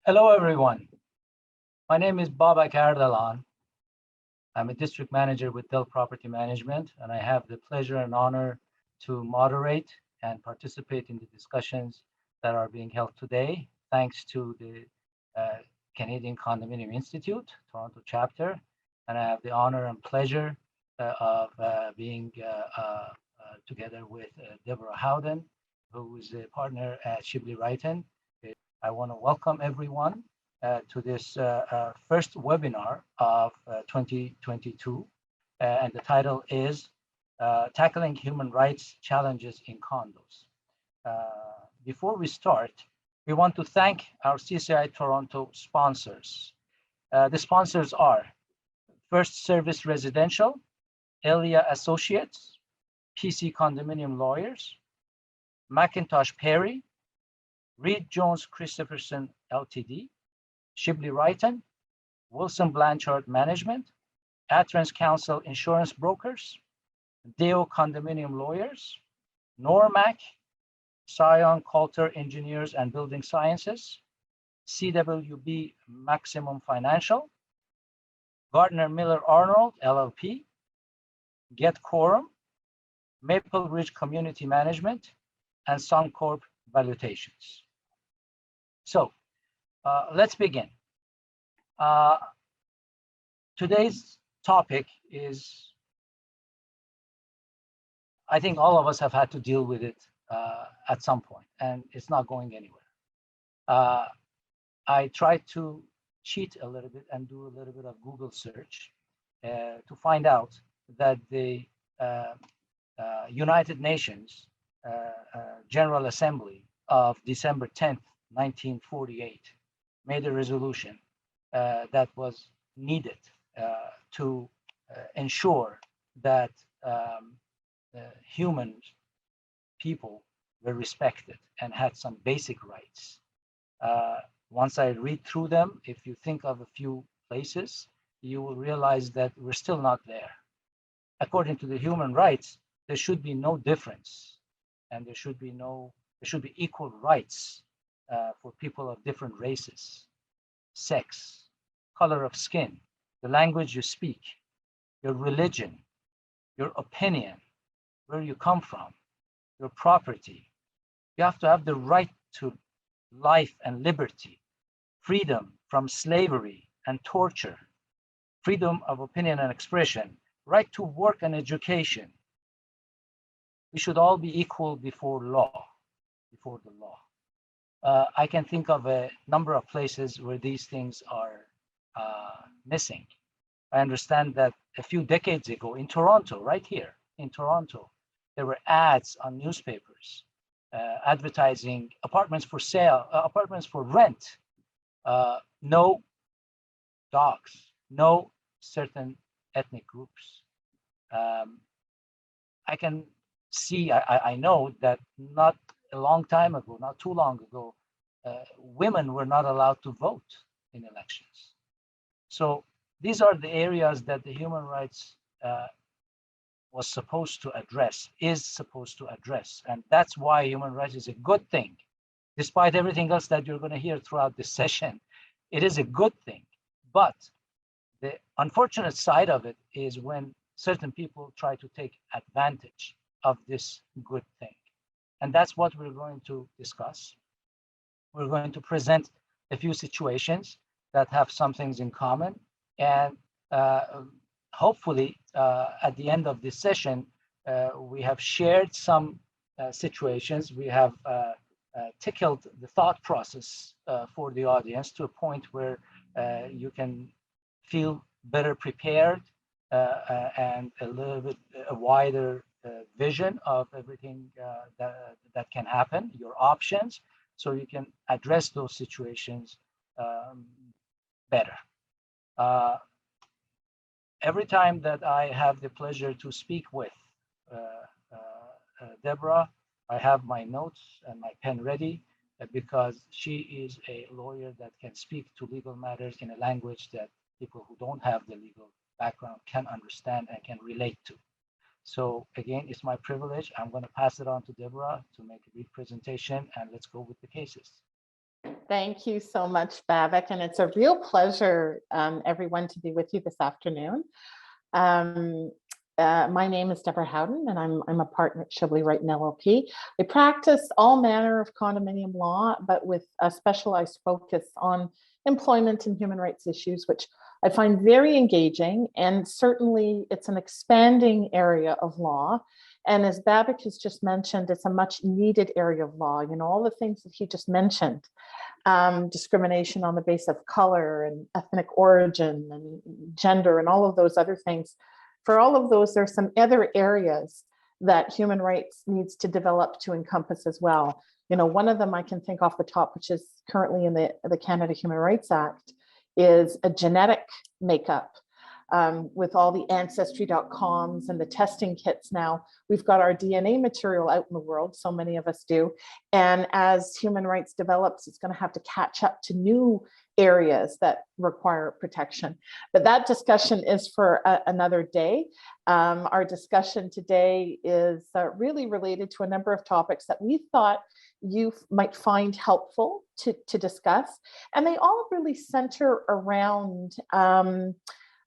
Hello, everyone. My name is Babak Ardalan. I'm a district manager with Dell Property Management, and I have the pleasure and honor to moderate and participate in the discussions that are being held today, thanks to the uh, Canadian Condominium Institute, Toronto chapter. And I have the honor and pleasure of being together with Deborah Howden, who is a partner at Shibley Righton. I want to welcome everyone to this first webinar of 2022. And the title is Tackling Human Rights Challenges in Condos. Before we start, we want to thank our CCI Toronto sponsors. The sponsors are First Service Residential, Elia Associates, PC Condominium Lawyers, McIntosh Perry, Reed Jones Christopherson Ltd, Shibley Righton, Wilson Blanchard Management, Atrans Council Insurance Brokers, Deo Condominium Lawyers, Normac, Scion Coulter Engineers and Building Sciences, CWB Maximum Financial, Gardner Miller Arnold LLP, Get Quorum, Maple Ridge Community Management, and Suncorp Valutations. So let's begin. Today's topic is, I think all of us have had to deal with it at some point, and it's not going anywhere. I tried to cheat a little bit and do a little bit of Google search to find out that the United Nations General Assembly of December 10th, 1948, made a resolution that was needed to ensure that human people were respected and had some basic rights. Once I read through them, if you think of a few places, you will realize that we're still not there. According to the human rights, there should be no difference, and there should be equal rights for people of different races, sex, color of skin, the language you speak, your religion, your opinion, where you come from, your property. You have to have the right to life and liberty, freedom from slavery and torture, freedom of opinion and expression, right to work and education. We should all be equal before the law. I can think of a number of places where these things are missing. I understand that a few decades ago in Toronto, right here in Toronto, there were ads on newspapers advertising apartments for sale, apartments for rent, no dogs, no certain ethnic groups. I can see, I know that not a long time ago, not too long ago, women were not allowed to vote in elections. So these are the areas that the human rights was supposed to address, is supposed to address. And that's why human rights is a good thing. Despite everything else that you're going to hear throughout this session, it is a good thing. But the unfortunate side of it is when certain people try to take advantage of this good thing. And that's what we're going to discuss. We're going to present a few situations that have some things in common. And hopefully, at the end of this session, we have shared some situations. We have tickled the thought process for the audience to a point where you can feel better prepared and a little bit a wider vision of everything that can happen, your options, so you can address those situations better. Every time that I have the pleasure to speak with Deborah, I have my notes and my pen ready because she is a lawyer that can speak to legal matters in a language that people who don't have the legal background can understand and can relate to. So again, it's my privilege. I'm going to pass it on to Deborah to make a brief presentation, and let's go with the cases. Thank you so much, Babak, and it's a real pleasure, everyone, to be with you this afternoon. Um, my name is Deborah Howden, and I'm a partner at Shibley Righton LLP. I practice all manner of condominium law, but with a specialized focus on employment and human rights issues, which I find very engaging, and certainly it's an expanding area of law. And as Babak has just mentioned, it's a much needed area of law. You know, all the things that he just mentioned, discrimination on the basis of color and ethnic origin and gender and all of those other things. For all of those, there's some other areas that human rights needs to develop to encompass as well. You know, one of them I can think off the top, which is currently in the Canada Human Rights Act, is a genetic makeup. With all the ancestry.coms and the testing kits now, we've got our DNA material out in the world, so many of us do. And as human rights develops, it's going to have to catch up to new areas that require protection. But that discussion is for another day. Our discussion today is really related to a number of topics that we thought you might find helpful to discuss. And they all really center around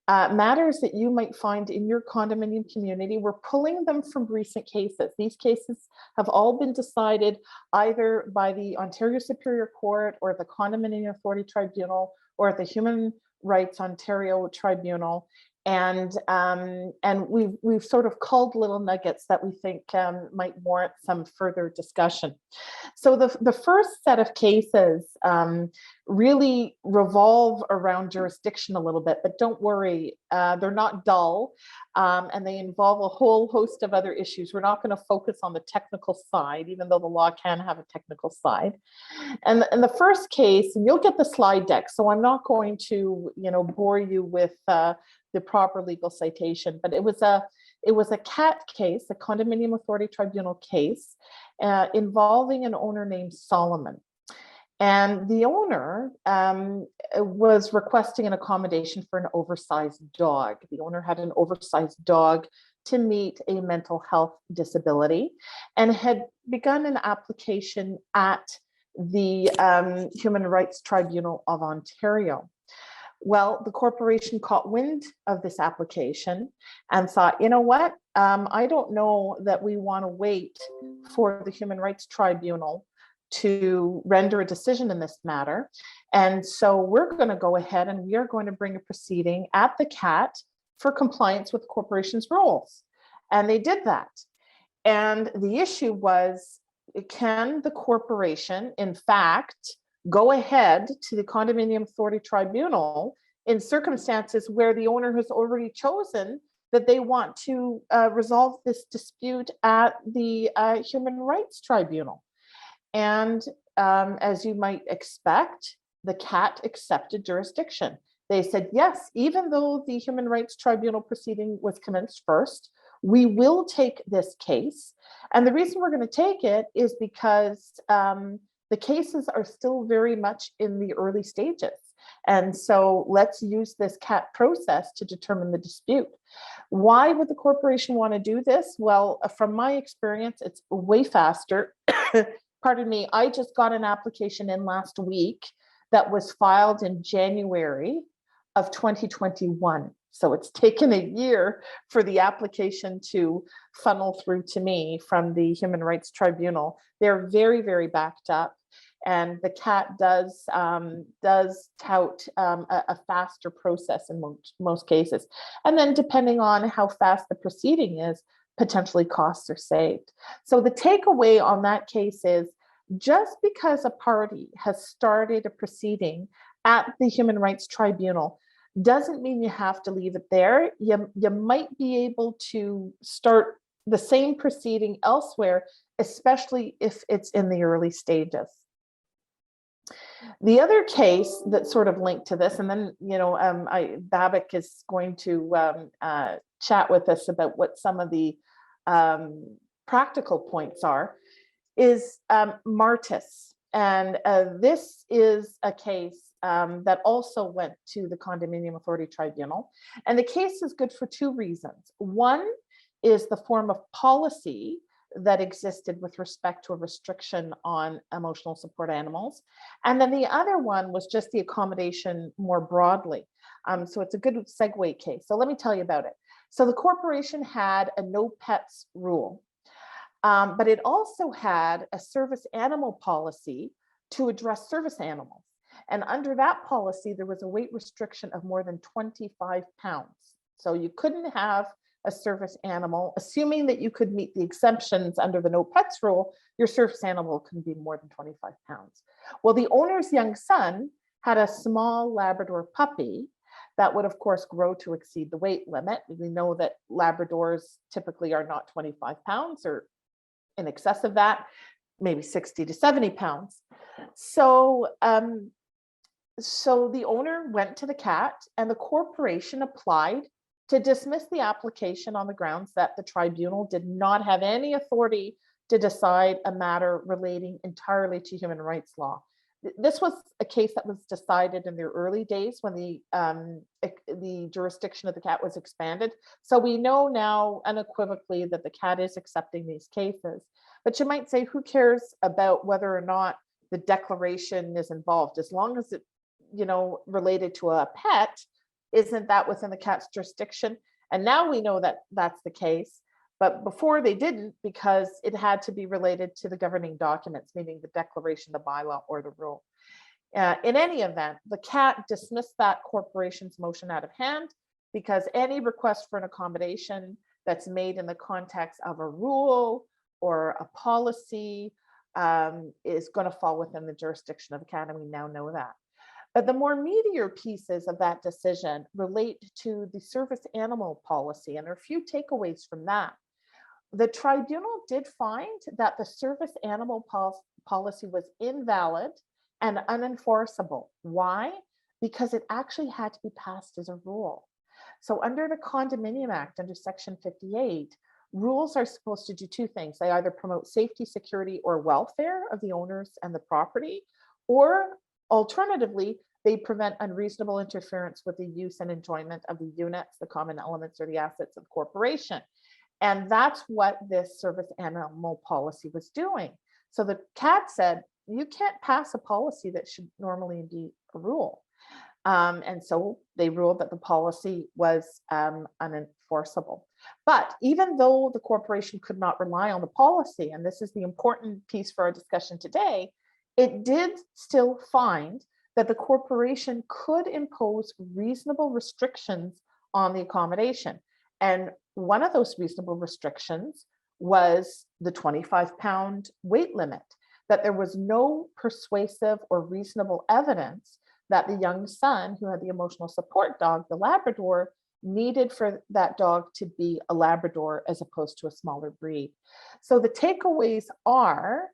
matters that you might find in your condominium community. We're pulling them from recent cases. These cases have all been decided either by the Ontario Superior Court or the Condominium Authority Tribunal or the Human Rights Ontario Tribunal. And we've sort of culled little nuggets that we think might warrant some further discussion. So the first set of cases really revolve around jurisdiction a little bit, but don't worry, they're not dull, and they involve a whole host of other issues. We're not going to focus on the technical side, even though the law can have a technical side. And the first case, and you'll get the slide deck, so I'm not going to, you know, bore you with the proper legal citation, but it was a CAT case, a Condominium Authority Tribunal case, involving an owner named Solomon. And the owner was requesting an accommodation for an oversized dog. The owner had an oversized dog to meet a mental health disability and had begun an application at the Human Rights Tribunal of Ontario. Well, the corporation caught wind of this application and thought, you know what, I don't know that we want to wait for the Human Rights Tribunal to render a decision in this matter. And so we're going to go ahead and we are going to bring a proceeding at the CAT for compliance with the corporation's rules. And they did that. And the issue was, can the corporation, in fact, go ahead to the Condominium Authority Tribunal in circumstances where the owner has already chosen that they want to resolve this dispute at the Human Rights Tribunal? And as you might expect, the CAT accepted jurisdiction. They said, yes, even though the Human Rights Tribunal proceeding was commenced first, we will take this case. And the reason we're going to take it is because the cases are still very much in the early stages. And so let's use this CAT process to determine the dispute. Why would the corporation want to do this? Well, from my experience, it's way faster. Pardon me, I just got an application in last week that was filed in January of 2021. So it's taken a year for the application to funnel through to me from the Human Rights Tribunal. They're very, very backed up. And the CAT does tout a faster process in most cases. And then depending on how fast the proceeding is, potentially costs are saved. So the takeaway on that case is, just because a party has started a proceeding at the Human Rights Tribunal doesn't mean you have to leave it there. You might be able to start the same proceeding elsewhere, especially if it's in the early stages. The other case that's sort of linked to this, and then, you know, Babak is going to chat with us about what some of the practical points are, is Martis. And this is a case that also went to the Condominium Authority Tribunal. And the case is good for two reasons. One is the form of policy that existed with respect to a restriction on emotional support animals. And then the other one was just the accommodation more broadly. So it's a good segue case. So let me tell you about it. So the corporation had a no pets rule, but it also had a service animal policy to address service animals. And under that policy, there was a weight restriction of more than 25 pounds. So you couldn't have a service animal, assuming that you could meet the exemptions under the no pets rule, your service animal can be more than 25 pounds. Well, the owner's young son had a small Labrador puppy that would, of course, grow to exceed the weight limit. We know that Labradors typically are not 25 pounds or in excess of that, maybe 60 to 70 pounds. So, so the owner went to the cat and the corporation applied to dismiss the application on the grounds that the tribunal did not have any authority to decide a matter relating entirely to human rights law. This was a case that was decided in the early days when the jurisdiction of the cat was expanded. So we know now unequivocally that the cat is accepting these cases. But you might say, who cares about whether or not the declaration is involved? As long as it, related to a pet, isn't that within the cat's jurisdiction? And now we know that that's the case. But before they didn't, because it had to be related to the governing documents, meaning the declaration, the bylaw, or the rule. In any event, the cat dismissed that corporation's motion out of hand because any request for an accommodation that's made in the context of a rule or a policy is going to fall within the jurisdiction of the cat, and we now know that. But the more meatier pieces of that decision relate to the service animal policy, and there are a few takeaways from that. The tribunal did find that the service animal policy was invalid and unenforceable. Why? Because it actually had to be passed as a rule. So under the Condominium Act, under Section 58, rules are supposed to do two things. They either promote safety, security, or welfare of the owners and the property, or alternatively, they prevent unreasonable interference with the use and enjoyment of the units, the common elements, or the assets of the corporation. And that's what this service animal policy was doing. So the cat said, you can't pass a policy that should normally be a rule. And so they ruled that the policy was unenforceable. But even though the corporation could not rely on the policy, and this is the important piece for our discussion today, it did still find that the corporation could impose reasonable restrictions on the accommodation. And one of those reasonable restrictions was the 25-pound weight limit, that there was no persuasive or reasonable evidence that the young son who had the emotional support dog, the Labrador, needed for that dog to be a Labrador as opposed to a smaller breed. So the takeaways are,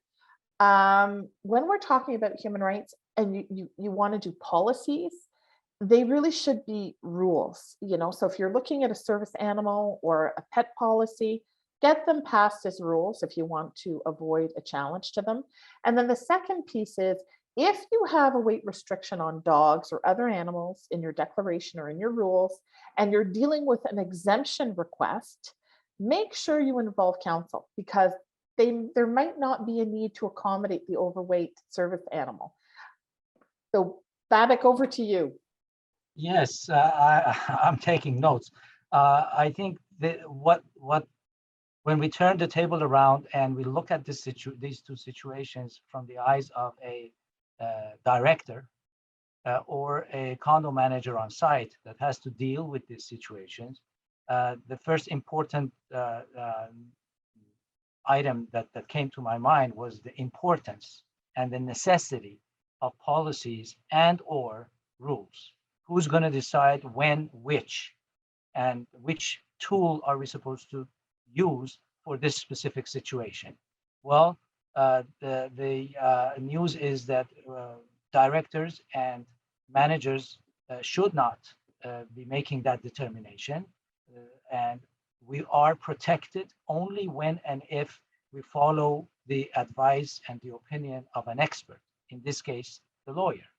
when we're talking about human rights and you want to do policies, they really should be rules, so if you're looking at a service animal or a pet policy, get them passed as rules if you want to avoid a challenge to them. And then the second piece is, if you have a weight restriction on dogs or other animals in your declaration or in your rules, and you're dealing with an exemption request, make sure you involve counsel, because there might not be a need to accommodate the overweight service animal. So Babak, over to you. Yes, I'm taking notes. I think that when we turn the table around and we look at these two situations from the eyes of a director or a condo manager on site that has to deal with these situations, the first important item that came to my mind was the importance and the necessity of policies and or rules. Who's going to decide when, which, and which tool are we supposed to use for this specific situation? Well, the news is that directors and managers should not be making that determination, and we are protected only when and if we follow the advice and the opinion of an expert, in this case, the lawyer.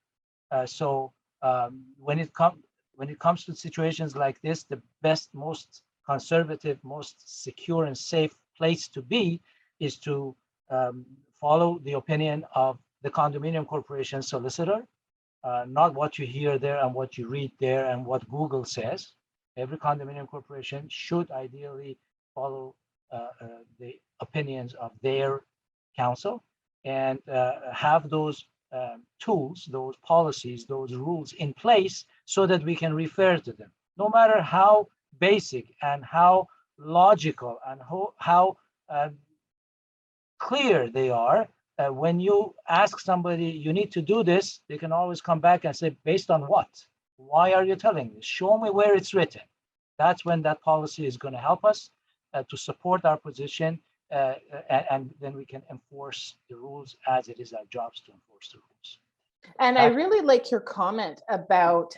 When it comes to situations like this, the best, most conservative, most secure and safe place to be is to follow the opinion of the condominium corporation solicitor, not what you hear there and what you read there and what Google says. Every condominium corporation should ideally follow the opinions of their counsel and have those tools, those policies, those rules in place so that we can refer to them. No matter how basic and how logical and how clear they are, when you ask somebody, you need to do this, they can always come back and say, based on what? Why are you telling me? Show me where it's written. That's when that policy is going to help us to support our position, and then we can enforce the rules as it is our jobs to enforce the rules. And I really like your comment about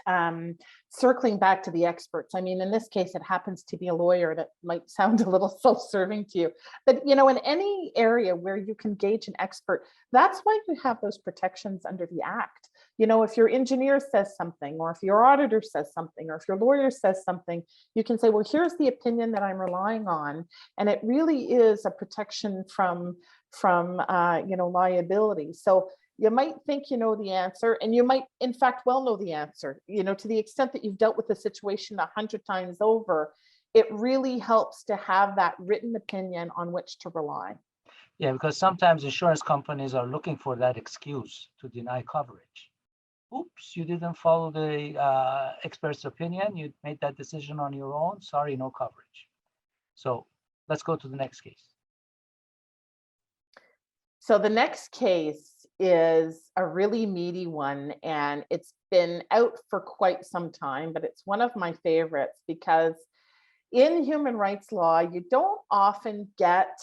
circling back to the experts. I mean, in this case, it happens to be a lawyer. That might sound a little self-serving to you, but you know, in any area where you can gauge an expert, that's why you have those protections under the Act. You know, if your engineer says something, or if your auditor says something, or if your lawyer says something, you can say, well, here's the opinion that I'm relying on. And it really is a protection from you know, liability. So you might think you know the answer, and you might in fact well know the answer, you know, to the extent that you've dealt with the situation 100 times over. It really helps to have that written opinion on which to rely. Yeah, because sometimes insurance companies are looking for that excuse to deny coverage. Oops, you didn't follow the expert's opinion. You made that decision on your own. Sorry, no coverage. So let's go to the next case. So the next case is a really meaty one, and it's been out for quite some time, but it's one of my favorites because in human rights law, you don't often get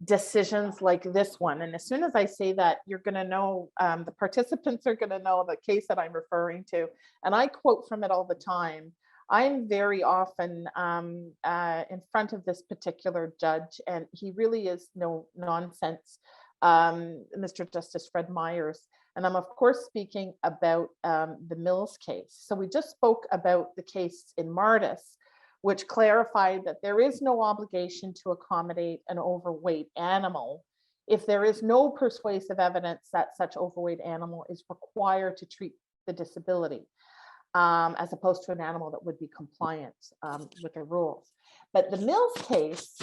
decisions like this one. And as soon as I say that, you're going to know, the participants are going to know the case that I'm referring to. And I quote from it all the time. I'm very often in front of this particular judge, and he really is no nonsense, Mr. Justice Fred Myers. And I'm of course speaking about the Mills case. So we just spoke about the case in Martis, which clarified that there is no obligation to accommodate an overweight animal if there is no persuasive evidence that such overweight animal is required to treat the disability, as opposed to an animal that would be compliant with the rules. But the Mills case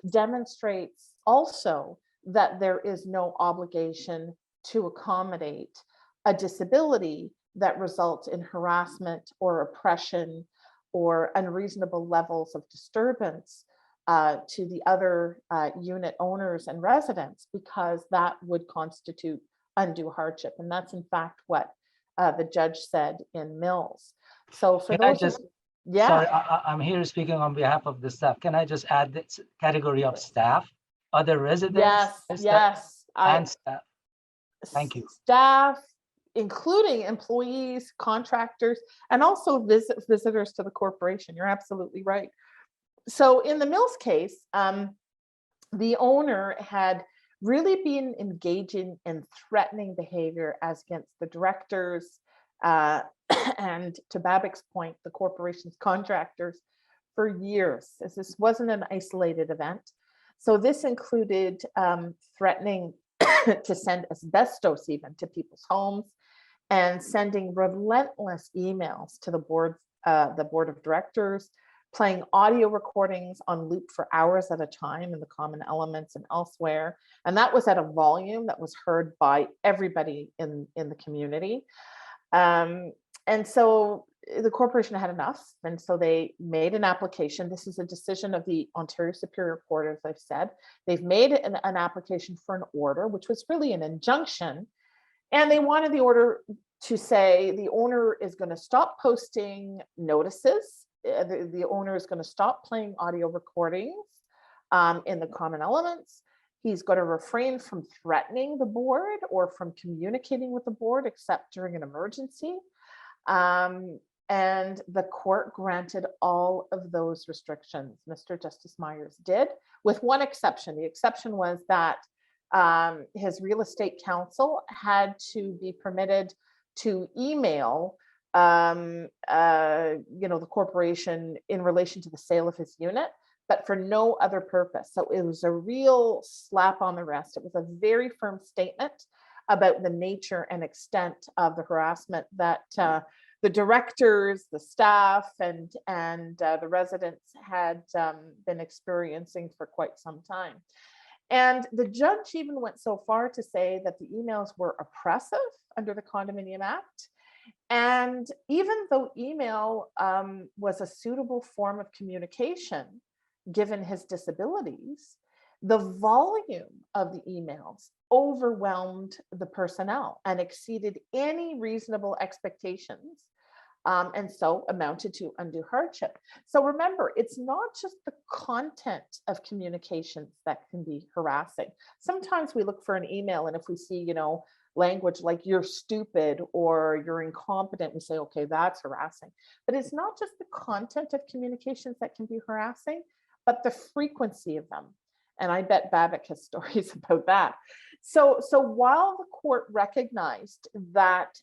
demonstrates also that there is no obligation to accommodate a disability that results in harassment or oppression or unreasonable levels of disturbance to the other unit owners and residents, because that would constitute undue hardship. And that's in fact what the judge said in Mills. So for Can those, yeah. Sorry, I'm here speaking on behalf of the staff. Can I just add this category of staff? Other residents? Yes. And staff. Thank you. Staff, including employees, contractors, and also visitors to the corporation. You're absolutely right. So in the Mills case, the owner had really been engaging in threatening behavior as against the directors and, to Babak's point, the corporation's contractors for years. This wasn't an isolated event. So this included threatening to send asbestos even to people's homes, and sending relentless emails to the board of directors, playing audio recordings on loop for hours at a time in the common elements and elsewhere. And that was at a volume that was heard by everybody in the community. And so the corporation had enough. And so they made an application. This is a decision of the Ontario Superior Court, as I've said. They've made an application for an order, which was really an injunction. And they wanted the order to say the owner is going to stop posting notices. The owner is going to stop playing audio recordings in the common elements. He's going to refrain from threatening the board or from communicating with the board except during an emergency. And the court granted all of those restrictions. Mr. Justice Myers did, with one exception. The exception was that his real estate counsel had to be permitted to email the corporation in relation to the sale of his unit. but for no other purpose. So it was a real slap on the wrist. It was a very firm statement about the nature and extent of the harassment that the directors, the staff, and the residents had been experiencing for quite some time. And the judge even went so far to say that the emails were oppressive under the Condominium Act. And even though email was a suitable form of communication, given his disabilities, the volume of the emails overwhelmed the personnel and exceeded any reasonable expectations, and so amounted to undue hardship. So remember, it's not just the content of communications that can be harassing. Sometimes we look for an email, and if we see, language like "you're stupid" or "you're incompetent," we say, okay, that's harassing. But it's not just the content of communications that can be harassing, but the frequency of them. And I bet Babak has stories about that. So while the court recognized that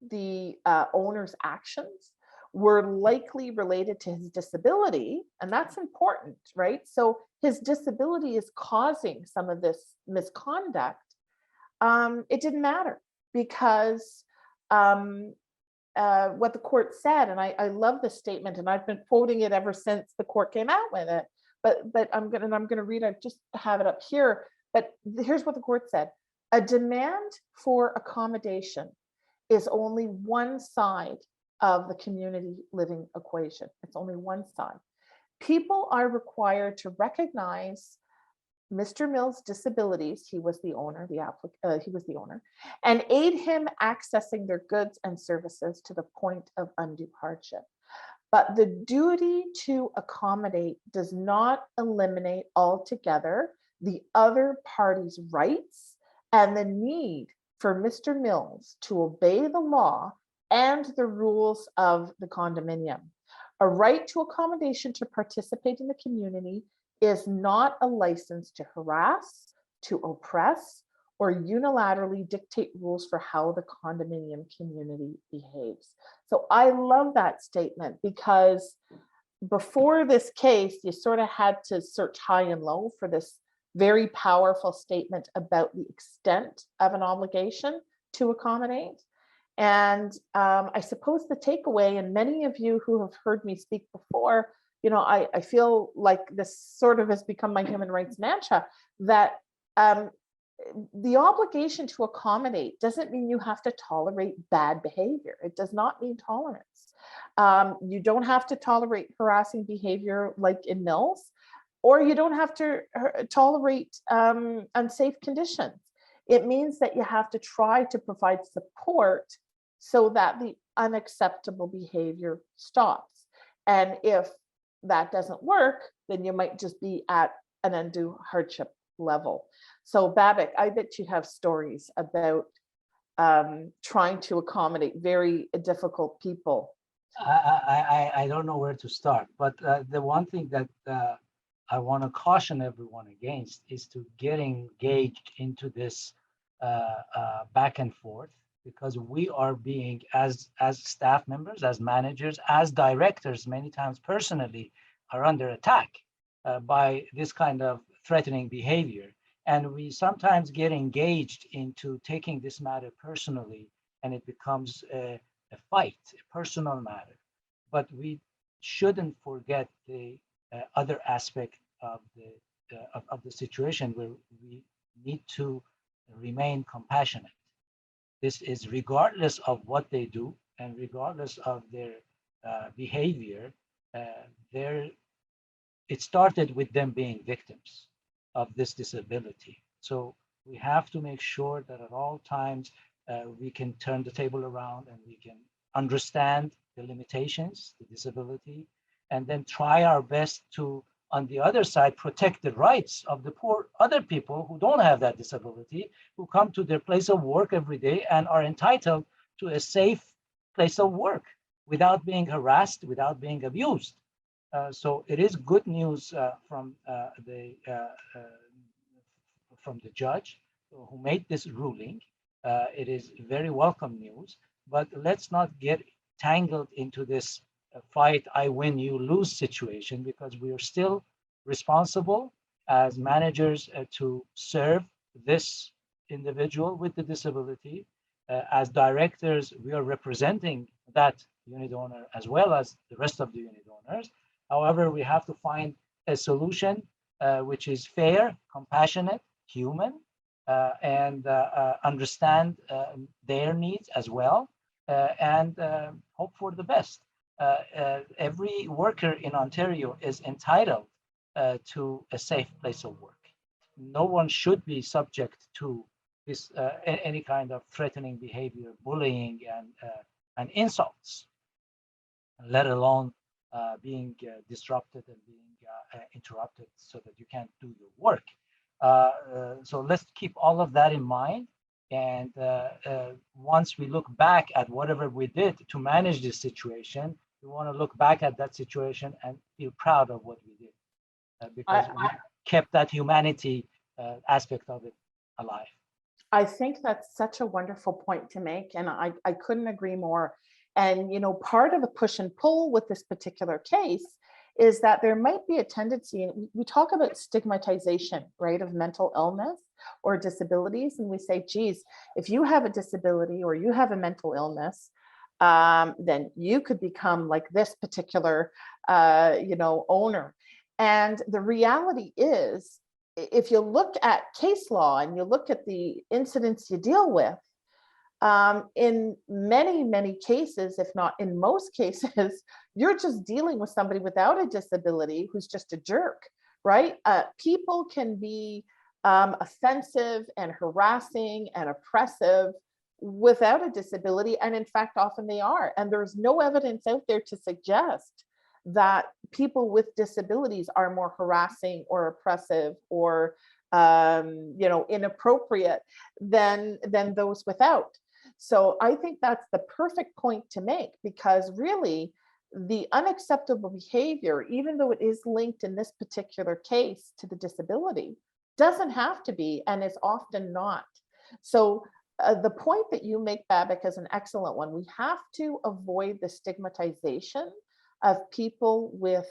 the owner's actions were likely related to his disability, and that's important, right? So his disability is causing some of this misconduct. It didn't matter, because what the court said, and I love this statement, and I've been quoting it ever since the court came out with it. But I'm gonna read. I just have it up here. But here's what the court said: a demand for accommodation is only one side of the community living equation. It's only one side. People are required to recognize Mr. Mills' disabilities, he was the owner, he was the owner, and aid him accessing their goods and services to the point of undue hardship. But the duty to accommodate does not eliminate altogether the other party's rights and the need for Mr. Mills to obey the law and the rules of the condominium. A right to accommodation to participate in the community is not a license to harass, to oppress, or unilaterally dictate rules for how the condominium community behaves. So I love that statement, because before this case, you sort of had to search high and low for this very powerful statement about the extent of an obligation to accommodate. And I suppose the takeaway, and many of you who have heard me speak before, I feel like this sort of has become my human rights mantra, that the obligation to accommodate doesn't mean you have to tolerate bad behavior. It does not mean tolerance. You don't have to tolerate harassing behavior like in Mills, or you don't have to tolerate unsafe conditions. It means that you have to try to provide support so that the unacceptable behavior stops. And if that doesn't work, then you might just be at an undue hardship level. So Babak, I bet you have stories about trying to accommodate very difficult people. I don't know where to start, but the one thing that I want to caution everyone against is to get engaged into this back and forth, because we are being, as staff members, as managers, as directors, many times personally, are under attack by this kind of threatening behavior. And we sometimes get engaged into taking this matter personally, and it becomes a fight, a personal matter. But we shouldn't forget the other aspect of the situation, where we need to remain compassionate. This is regardless of what they do and regardless of their behavior. It started with them being victims of this disability. So we have to make sure that at all times we can turn the table around and we can understand the limitations, the disability, and then try our best to, on the other side, protect the rights of the poor other people who don't have that disability, who come to their place of work every day and are entitled to a safe place of work without being harassed, without being abused. So it is good news from the judge who made this ruling. It is very welcome news, but let's not get tangled into this fight, I win, you lose situation, because we are still responsible as managers to serve this individual with the disability. As directors, we are representing that unit owner as well as the rest of the unit owners. However, we have to find a solution which is fair, compassionate, human, and understand their needs as well, and hope for the best. Every worker in Ontario is entitled to a safe place of work. No one should be subject to this any kind of threatening behavior, bullying, and insults, let alone being disrupted and being interrupted so that you can't do your work. So let's keep all of that in mind. And once we look back at whatever we did to manage this situation, we want to look back at that situation and feel proud of what we did, because we kept that humanity aspect of it alive. I think that's such a wonderful point to make, and I couldn't agree more. And, you know, part of the push and pull with this particular case is that there might be a tendency, and we talk about stigmatization, right, of mental illness or disabilities. And we say, geez, if you have a disability or you have a mental illness, then you could become like this particular, owner. And the reality is, if you look at case law and you look at the incidents you deal with, in many, many cases, if not in most cases, you're just dealing with somebody without a disability who's just a jerk, right? People can be offensive and harassing and oppressive without a disability. And in fact, often they are. And there's no evidence out there to suggest that people with disabilities are more harassing or oppressive or inappropriate than those without. So I think that's the perfect point to make, because really the unacceptable behavior, even though it is linked in this particular case to the disability, doesn't have to be, and is often not. So the point that you make, Babak, is an excellent one. We have to avoid the stigmatization of people with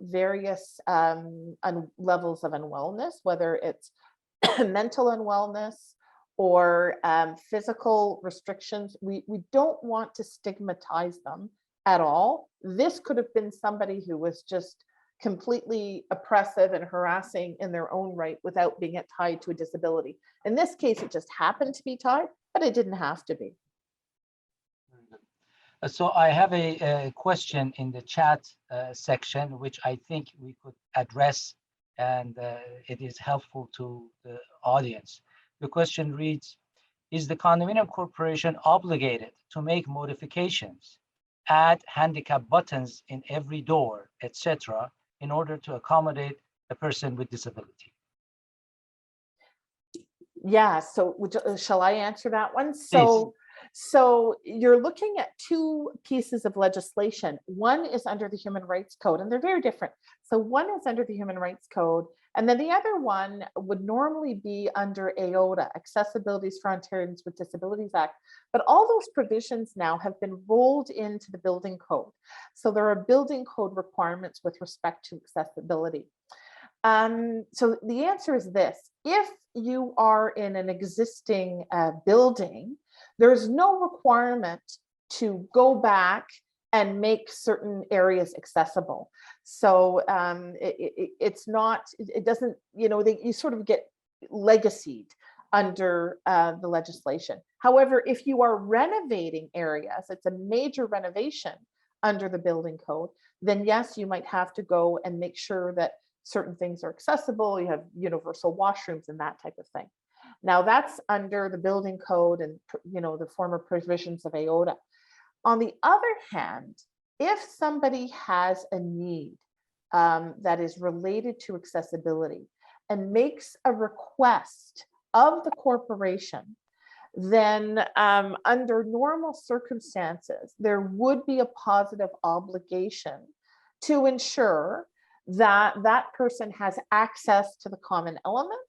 various levels of unwellness, whether it's mental unwellness or physical restrictions. We don't want to stigmatize them at all. This could have been somebody who was just completely oppressive and harassing in their own right without being tied to a disability. In this case, it just happened to be tied, but it didn't have to be. So I have a question in the chat section, which I think we could address, and it is helpful to the audience. The question reads, is the condominium corporation obligated to make modifications, add handicap buttons in every door, etc., in order to accommodate a person with disability? Yeah, so shall I answer that one? Please. So you're looking at two pieces of legislation. One is under the Human Rights Code, and they're very different. So one is under the Human Rights Code, and then the other one would normally be under AOTA, Accessibilities for Ontarians with Disabilities Act. But all those provisions now have been rolled into the building code. So there are building code requirements with respect to accessibility. So the answer is this: if you are in an existing building, there's no requirement to go back and make certain areas accessible. So it's not, it doesn't, you sort of get legacied under the legislation. However, if you are renovating areas, it's a major renovation under the building code, then yes, you might have to go and make sure that certain things are accessible. You have universal washrooms and that type of thing. Now that's under the building code and the former provisions of AOTA. On the other hand, if somebody has a need that is related to accessibility and makes a request of the corporation, then under normal circumstances, there would be a positive obligation to ensure that that person has access to the common elements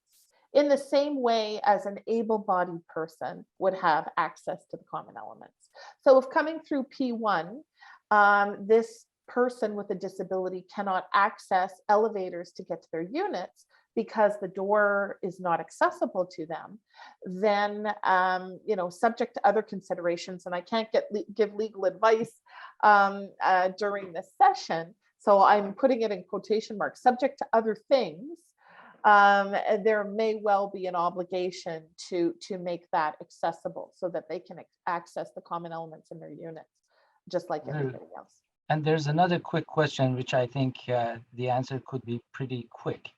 in the same way as an able-bodied person would have access to the common elements. So if coming through P1, this person with a disability cannot access elevators to get to their units because the door is not accessible to them, then, subject to other considerations, and I can't give legal advice during this session, so I'm putting it in quotation marks, subject to other things, there may well be an obligation to make that accessible so that they can access the common elements in their units, just like everybody else. And there's another quick question, which I think the answer could be pretty quick.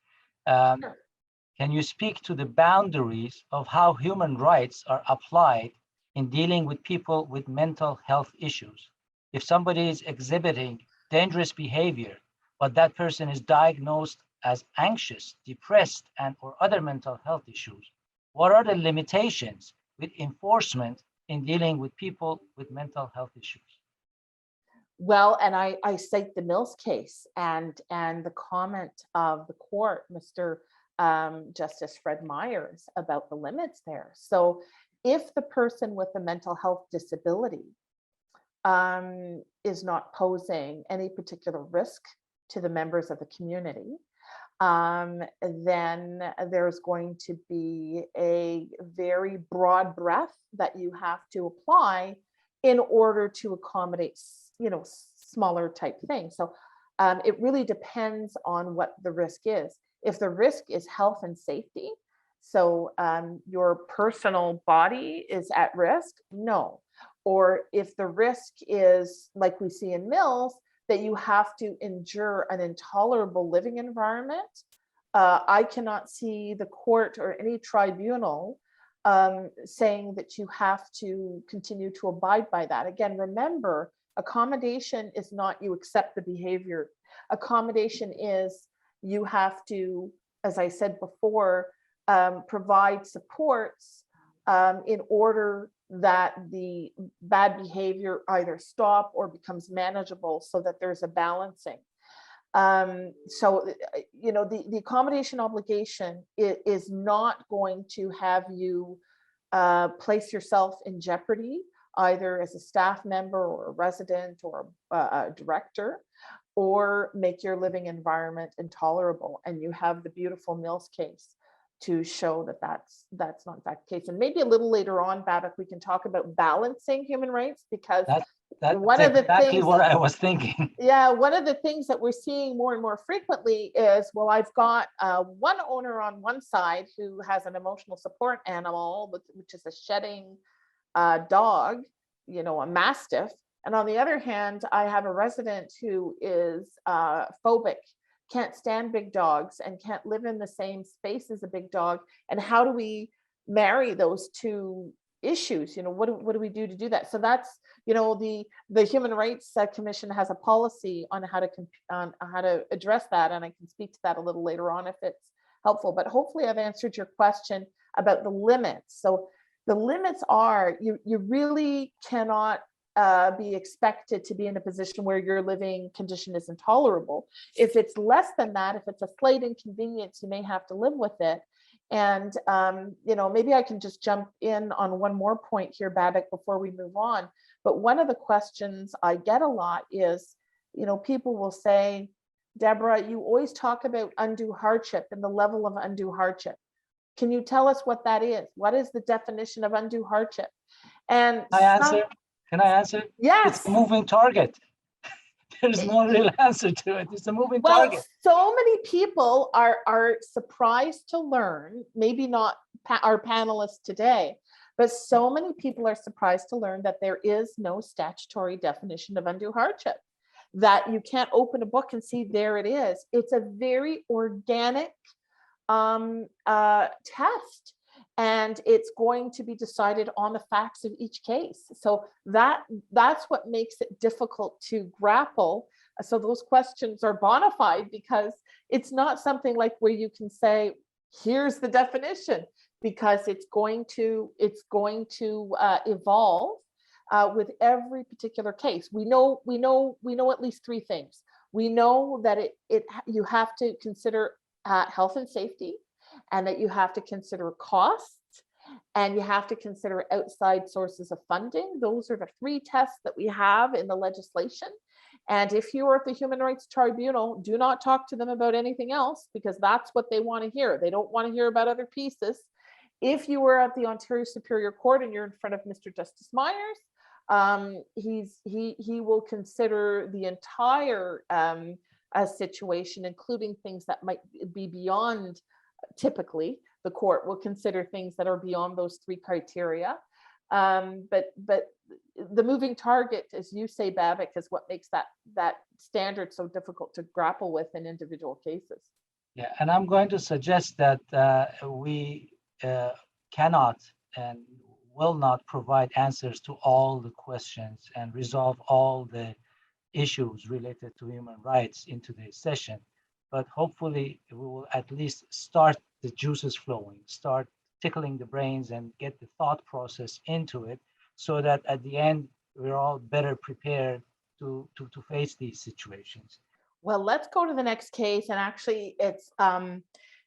Can you speak to the boundaries of how human rights are applied in dealing with people with mental health issues? If somebody is exhibiting dangerous behavior, but that person is diagnosed as anxious, depressed, and or other mental health issues, what are the limitations with enforcement in dealing with people with mental health issues? Well, and I cite the Mills case and the comment of the court, Mr. Justice Fred Myers, about the limits there. So if the person with a mental health disability is not posing any particular risk to the members of the community, then there's going to be a very broad breadth that you have to apply in order to accommodate, smaller type things. So it really depends on what the risk is. If the risk is health and safety, so your personal body is at risk, no. Or if the risk is, like we see in Mills, that you have to endure an intolerable living environment, I cannot see the court or any tribunal saying that you have to continue to abide by that. Again, remember, accommodation is not you accept the behavior. Accommodation is you have to, as I said before, provide supports in order that the bad behavior either stop or becomes manageable, so that there's a balancing. So, the accommodation obligation is not going to have you place yourself in jeopardy, either as a staff member or a resident or a director, or make your living environment intolerable. And you have the beautiful Mills case to show that that's not that case. And maybe a little later on, Babak, we can talk about balancing human rights, because that's one of the exactly things what I was thinking. Yeah, one of the things that we're seeing more and more frequently is, well, I've got one owner on one side who has an emotional support animal, which is a shedding dog, a mastiff. And on the other hand, I have a resident who is phobic, can't stand big dogs and can't live in the same space as a big dog. And how do we marry those two issues? What do we do to do that? So that's, the Human Rights Commission has a policy on how to address that, and I can speak to that a little later on if it's helpful. But hopefully I've answered your question about the limits. So the limits are, you really cannot be expected to be in a position where your living condition is intolerable. If it's less than that, if it's a slight inconvenience, you may have to live with it. And, maybe I can just jump in on one more point here, Babak, before we move on. But one of the questions I get a lot is, people will say, Deborah, you always talk about undue hardship and the level of undue hardship. Can you tell us what that is? What is the definition of undue hardship? And Can I answer? Yes. It's a moving target. There's no real answer to it. It's a moving target. So many people are surprised to learn, maybe not our panelists today, but so many people are surprised to learn that there is no statutory definition of undue hardship, that you can't open a book and see there it is. It's a very organic test, and it's going to be decided on the facts of each case. So that's what makes it difficult to grapple. So those questions are bona fide, because it's not something like where you can say, here's the definition, because it's going to evolve with every particular case. We know at least three things. We know that you have to consider health and safety, and that you have to consider costs, and you have to consider outside sources of funding. Those are the three tests that we have in the legislation. And if you are at the Human Rights Tribunal, do not talk to them about anything else, because that's what they want to hear. They don't want to hear about other pieces. If you were at the Ontario Superior Court and you're in front of Mr. Justice Myers, he will consider the entire situation, including things that might be beyond. Typically, the court will consider things that are beyond those three criteria. But the moving target, as you say, Babak, is what makes that standard so difficult to grapple with in individual cases. Yeah, and I'm going to suggest that we cannot and will not provide answers to all the questions and resolve all the issues related to human rights in today's session. But hopefully we will at least start the juices flowing, start tickling the brains and get the thought process into it, so that at the end, we're all better prepared to face these situations. Well, let's go to the next case. And actually, it's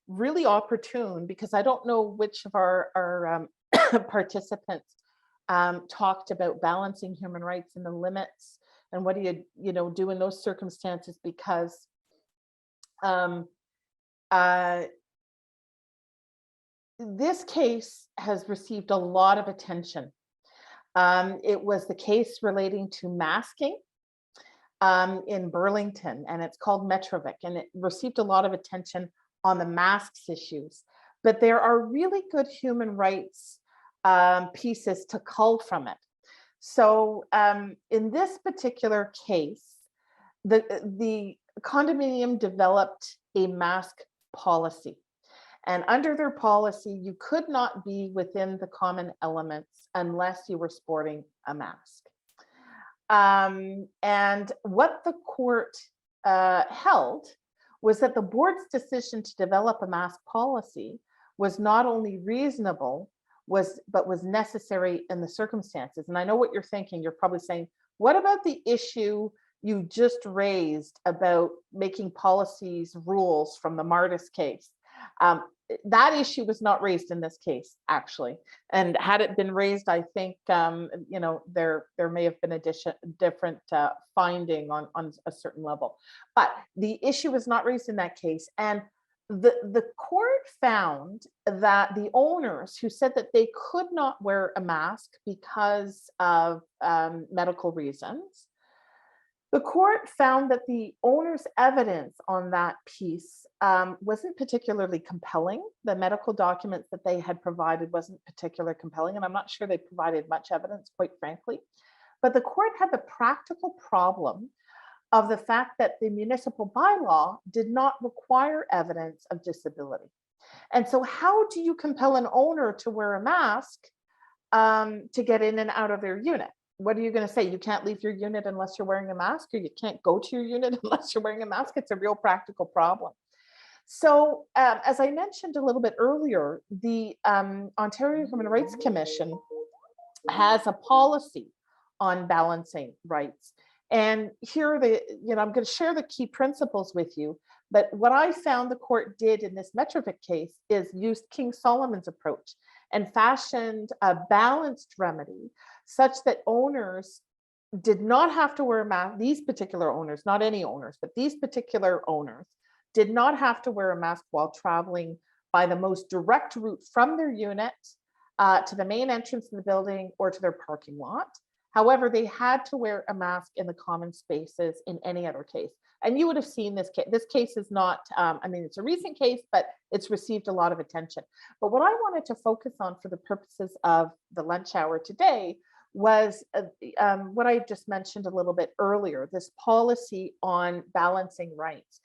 really opportune, because I don't know which of our participants talked about balancing human rights and the limits, and what do you do in those circumstances, because this case has received a lot of attention. It was the case relating to masking in Burlington, and it's called Metrovic, and it received a lot of attention on the masks issues. But there are really good human rights pieces to cull from it. So in this particular case, the condominium developed a mask policy. And under their policy, you could not be within the common elements unless you were sporting a mask. And what the court held was that the board's decision to develop a mask policy was not only reasonable, but was necessary in the circumstances. And I know what you're thinking. You're probably saying, what about the issue you just raised about making policies rules from the Martis case? That issue was not raised in this case, actually. And had it been raised, I think there may have been a different finding on a certain level. But the issue was not raised in that case. And the court found that the owners who said that they could not wear a mask because of medical reasons, the court found that the owner's evidence on that piece wasn't particularly compelling. The medical documents that they had provided wasn't particularly compelling, and I'm not sure they provided much evidence, quite frankly. But the court had the practical problem of the fact that the municipal bylaw did not require evidence of disability. And so how do you compel an owner to wear a mask to get in and out of their unit? What are you going to say? You can't leave your unit unless you're wearing a mask, or you can't go to your unit unless you're wearing a mask? It's a real practical problem. So as I mentioned a little bit earlier, the Ontario Human Rights Commission has a policy on balancing rights. And here I'm going to share the key principles with you. But what I found the court did in this Metrovic case is used King Solomon's approach and fashioned a balanced remedy such that owners did not have to wear a mask. These particular owners, not any owners, but these particular owners did not have to wear a mask while traveling by the most direct route from their unit to the main entrance of the building or to their parking lot. However, they had to wear a mask in the common spaces in any other case. And you would have seen this case. This case is not, it's a recent case, but it's received a lot of attention. But what I wanted to focus on for the purposes of the lunch hour today was what I just mentioned a little bit earlier, this policy on balancing rights.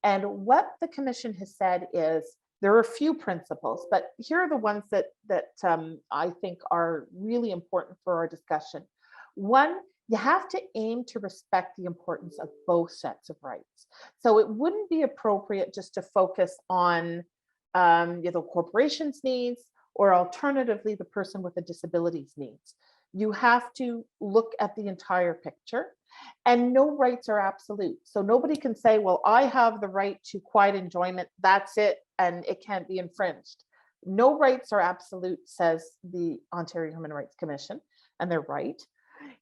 And what the commission has said is there are a few principles, but here are the ones that I think are really important for our discussion. One, you have to aim to respect the importance of both sets of rights. So it wouldn't be appropriate just to focus on the corporation's needs, or alternatively, the person with a disability's needs. You have to look at the entire picture, and no rights are absolute. So nobody can say, well, I have the right to quiet enjoyment, that's it, and it can't be infringed. No rights are absolute, says the Ontario Human Rights Commission, and they're right.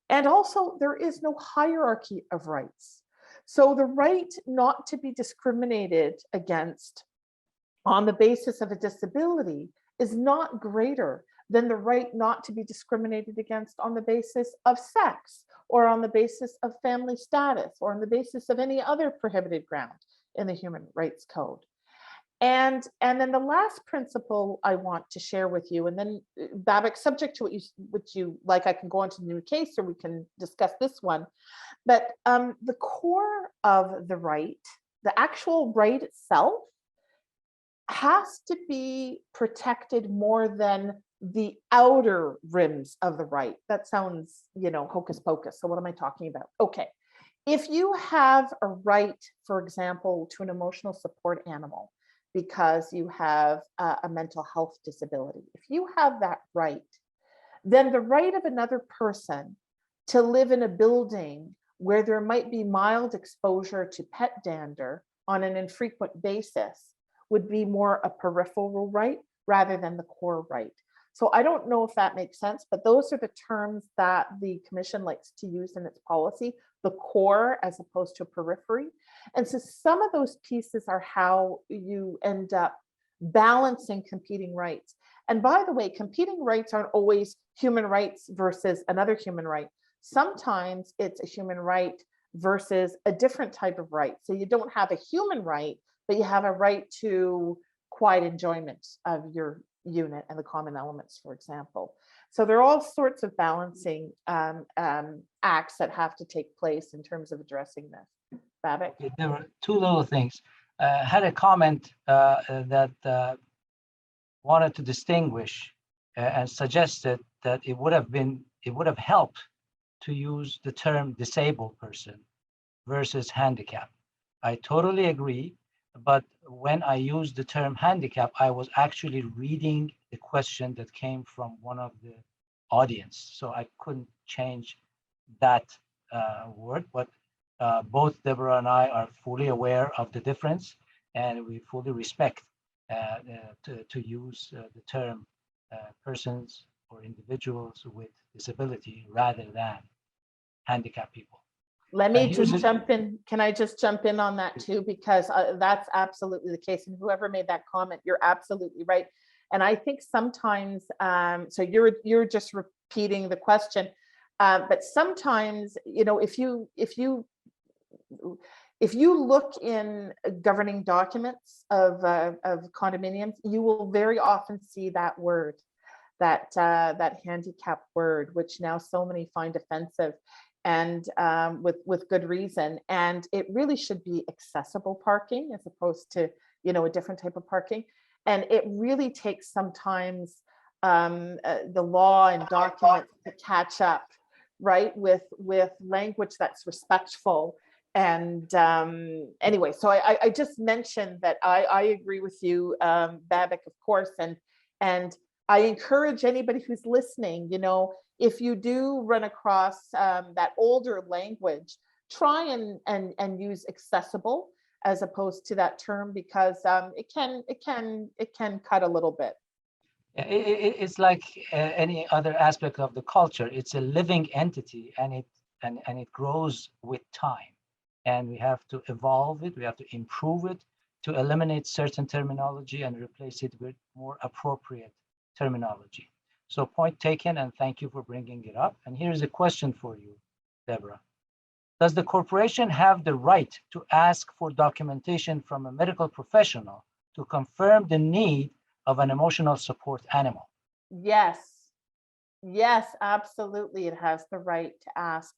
And also, there is no hierarchy of rights. So the right not to be discriminated against on the basis of a disability is not greater than the right not to be discriminated against on the basis of sex, or on the basis of family status, or on the basis of any other prohibited ground in the Human Rights Code. And then the last principle I want to share with you, and then Babak, subject to what you like, I can go on to the new case, or we can discuss this one. But the core of the right, the actual right itself, has to be protected more than the outer rims of the right. That sounds, hocus pocus. So what am I talking about? Okay. If you have a right, for example, to an emotional support animal, because you have a mental health disability, if you have that right, then the right of another person to live in a building where there might be mild exposure to pet dander on an infrequent basis would be more a peripheral right rather than the core right. So I don't know if that makes sense, but those are the terms that the commission likes to use in its policy, the core as opposed to periphery. And so some of those pieces are how you end up balancing competing rights. And by the way, competing rights aren't always human rights versus another human right. Sometimes it's a human right versus a different type of right. So you don't have a human right, but you have a right to quiet enjoyment of your unit and the common elements, for example. So there are all sorts of balancing acts that have to take place in terms of addressing this. Babak? Okay, there were two little things. Had a comment that wanted to distinguish and suggested that it would have helped to use the term disabled person versus handicap. I totally agree. But when I used the term handicap, I was actually reading the question that came from one of the audience. So I couldn't change that word, but both Deborah and I are fully aware of the difference, and we fully respect to use the term persons or individuals with disability rather than handicapped people. Let me just jump in. Can I just jump in on that too? Because that's absolutely the case. And whoever made that comment, you're absolutely right. And I think sometimes, so you're just repeating the question, but sometimes, if you look in governing documents of condominiums, you will very often see that word, that handicap word, which now so many find offensive. And with good reason. And it really should be accessible parking as opposed to, a different type of parking. And it really takes sometimes the law and documents to catch up, right, with language that's respectful. And anyway, so I just mentioned that I agree with you, Babak, of course, and I encourage anybody who's listening, if you do run across that older language, try and use accessible as opposed to that term, because it can cut a little bit. It's like any other aspect of the culture. It's a living entity, and it grows with time, and we have to evolve it. We have to improve it to eliminate certain terminology and replace it with more appropriate terminology. So point taken, and thank you for bringing it up. And here's a question for you, Deborah. Does the corporation have the right to ask for documentation from a medical professional to confirm the need of an emotional support animal? Yes, absolutely. It has the right to ask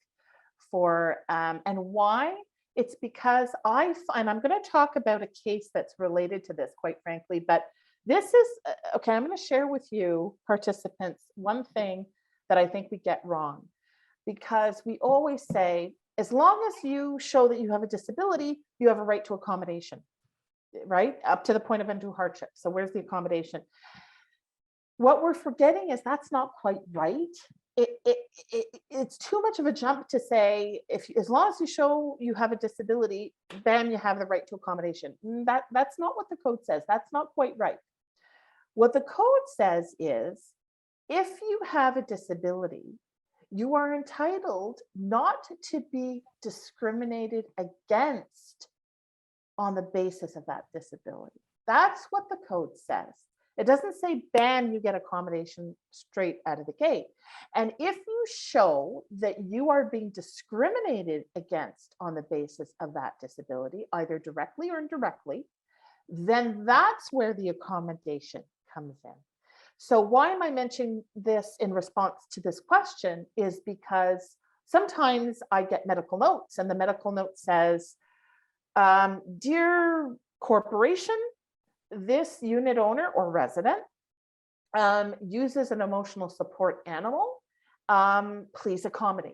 for, and why? It's because and I'm going to talk about a case that's related to this, quite frankly, but this is, okay, I'm going to share with you, participants, one thing that I think we get wrong, because we always say, as long as you show that you have a disability, you have a right to accommodation, right? Up to the point of undue hardship. So where's the accommodation? What we're forgetting is that's not quite right. It's too much of a jump to say, as long as you show you have a disability, bam, you have the right to accommodation. That's not what the code says. That's not quite right. What the code says is, if you have a disability, you are entitled not to be discriminated against on the basis of that disability. That's what the code says. It doesn't say, bam, you get accommodation straight out of the gate. And if you show that you are being discriminated against on the basis of that disability, either directly or indirectly, then that's where the accommodation comes in. So why am I mentioning this in response to this question is because sometimes I get medical notes, and the medical note says, dear corporation, this unit owner or resident uses an emotional support animal. Please accommodate.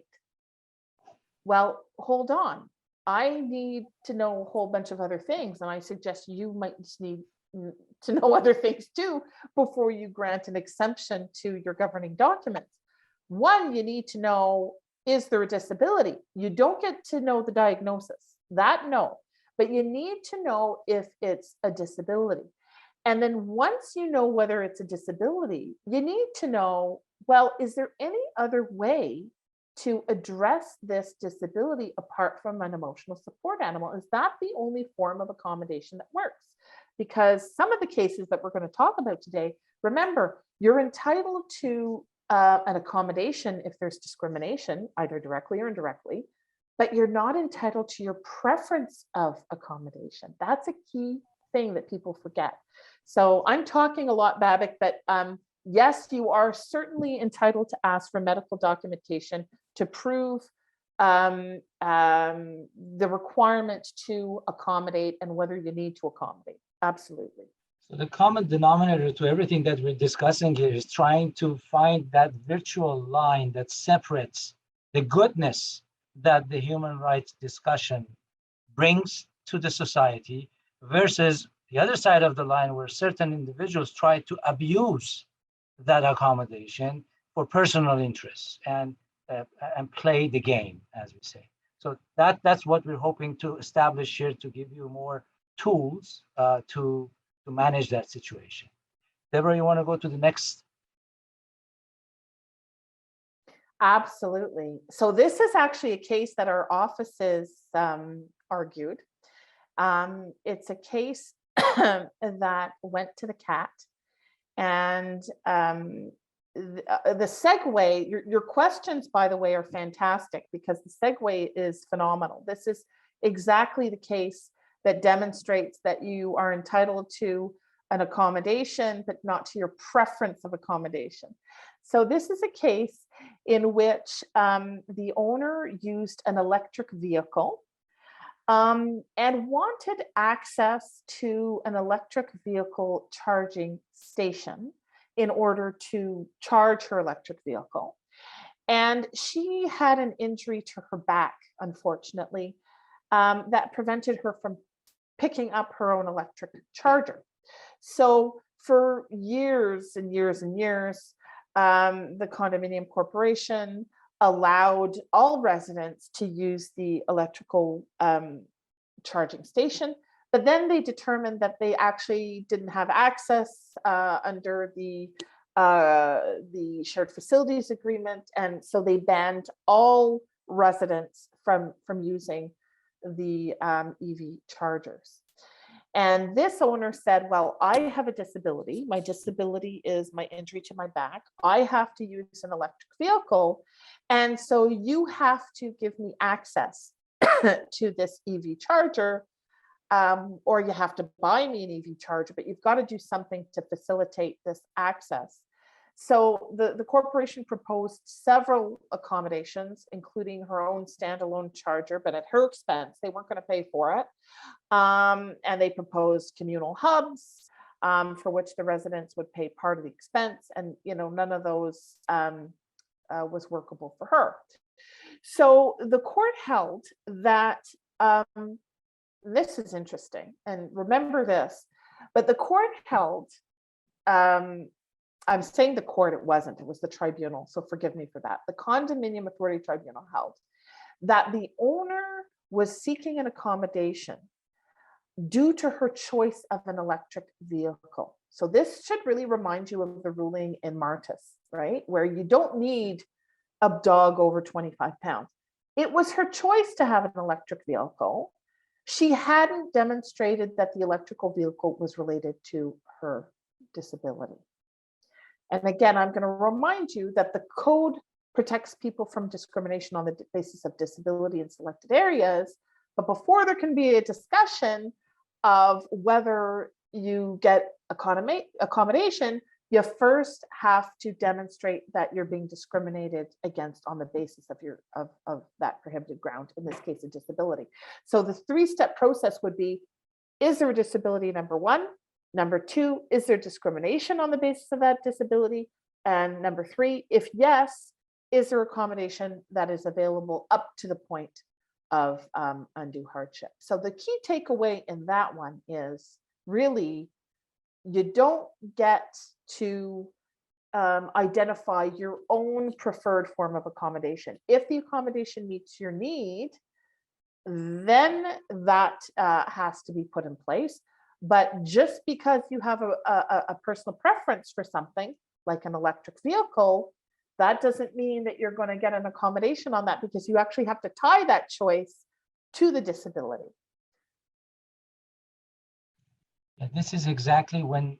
Well, hold on. I need to know a whole bunch of other things, and I suggest you might just need to know other things too before you grant an exemption to your governing documents. One, you need to know, is there a disability? You don't get to know the diagnosis, that no, but you need to know if it's a disability. And then once you know whether it's a disability, you need to know, well, is there any other way to address this disability apart from an emotional support animal? Is that the only form of accommodation that works? Because some of the cases that we're going to talk about today, remember, you're entitled to an accommodation if there's discrimination, either directly or indirectly, but you're not entitled to your preference of accommodation. That's a key thing that people forget. So I'm talking a lot, Babak, but yes, you are certainly entitled to ask for medical documentation to prove the requirement to accommodate and whether you need to accommodate. Absolutely. So the common denominator to everything that we're discussing here is trying to find that virtual line that separates the goodness that the human rights discussion brings to the society versus the other side of the line where certain individuals try to abuse that accommodation for personal interests and play the game, as we say. So that's what we're hoping to establish here, to give you more tools to manage that situation. Deborah, you want to go to the next? Absolutely. So this is actually a case that our offices argued. It's a case that went to the CAT, and the segue, your questions, by the way, are fantastic because the segue is phenomenal. This is exactly the case that demonstrates that you are entitled to an accommodation, but not to your preference of accommodation. So this is a case in which the owner used an electric vehicle and wanted access to an electric vehicle charging station in order to charge her electric vehicle. And she had an injury to her back, unfortunately, that prevented her from picking up her own electric charger. So for years and years and years, the condominium corporation allowed all residents to use the electrical charging station, but then they determined that they actually didn't have access under the shared facilities agreement, and so they banned all residents from using the EV chargers. And this owner said, well, I have a disability. My disability is my injury to my back. I have to use an electric vehicle. And so you have to give me access to this EV charger, or you have to buy me an EV charger, but you've got to do something to facilitate this access. So the corporation proposed several accommodations, including her own standalone charger, but at her expense. They weren't going to pay for it. And they proposed communal hubs for which the residents would pay part of the expense. And, none of those was workable for her. So the court held that, this is interesting, and remember this, but the court held, I'm saying the court, it was the tribunal, so forgive me for that. The Condominium Authority Tribunal held that the owner was seeking an accommodation due to her choice of an electric vehicle. So this should really remind you of the ruling in Martis, right? Where you don't need a dog over 25 pounds. It was her choice to have an electric vehicle. She hadn't demonstrated that the electrical vehicle was related to her disability. And again, I'm going to remind you that the code protects people from discrimination on the basis of disability in selected areas. But before there can be a discussion of whether you get accommodation, you first have to demonstrate that you're being discriminated against on the basis of your of that prohibited ground, in this case, a disability. So the three-step process would be, is there a disability, number one? Number two, is there discrimination on the basis of that disability? And number three, if yes, is there accommodation that is available up to the point of undue hardship? So the key takeaway in that one is really, you don't get to identify your own preferred form of accommodation. If the accommodation meets your need, then that has to be put in place. But just because you have a personal preference for something like an electric vehicle, that doesn't mean that you're going to get an accommodation on that, because you actually have to tie that choice to the disability. This is exactly when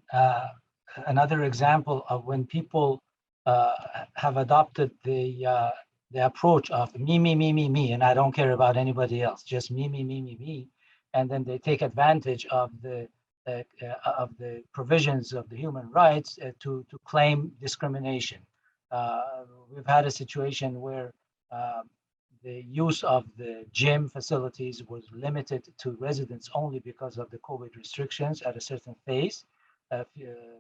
another example of when people have adopted the approach of me, and I don't care about anybody else, just me, and then they take advantage of the provisions of the human rights to claim discrimination. We've had a situation where the use of the gym facilities was limited to residents only because of the COVID restrictions at a certain phase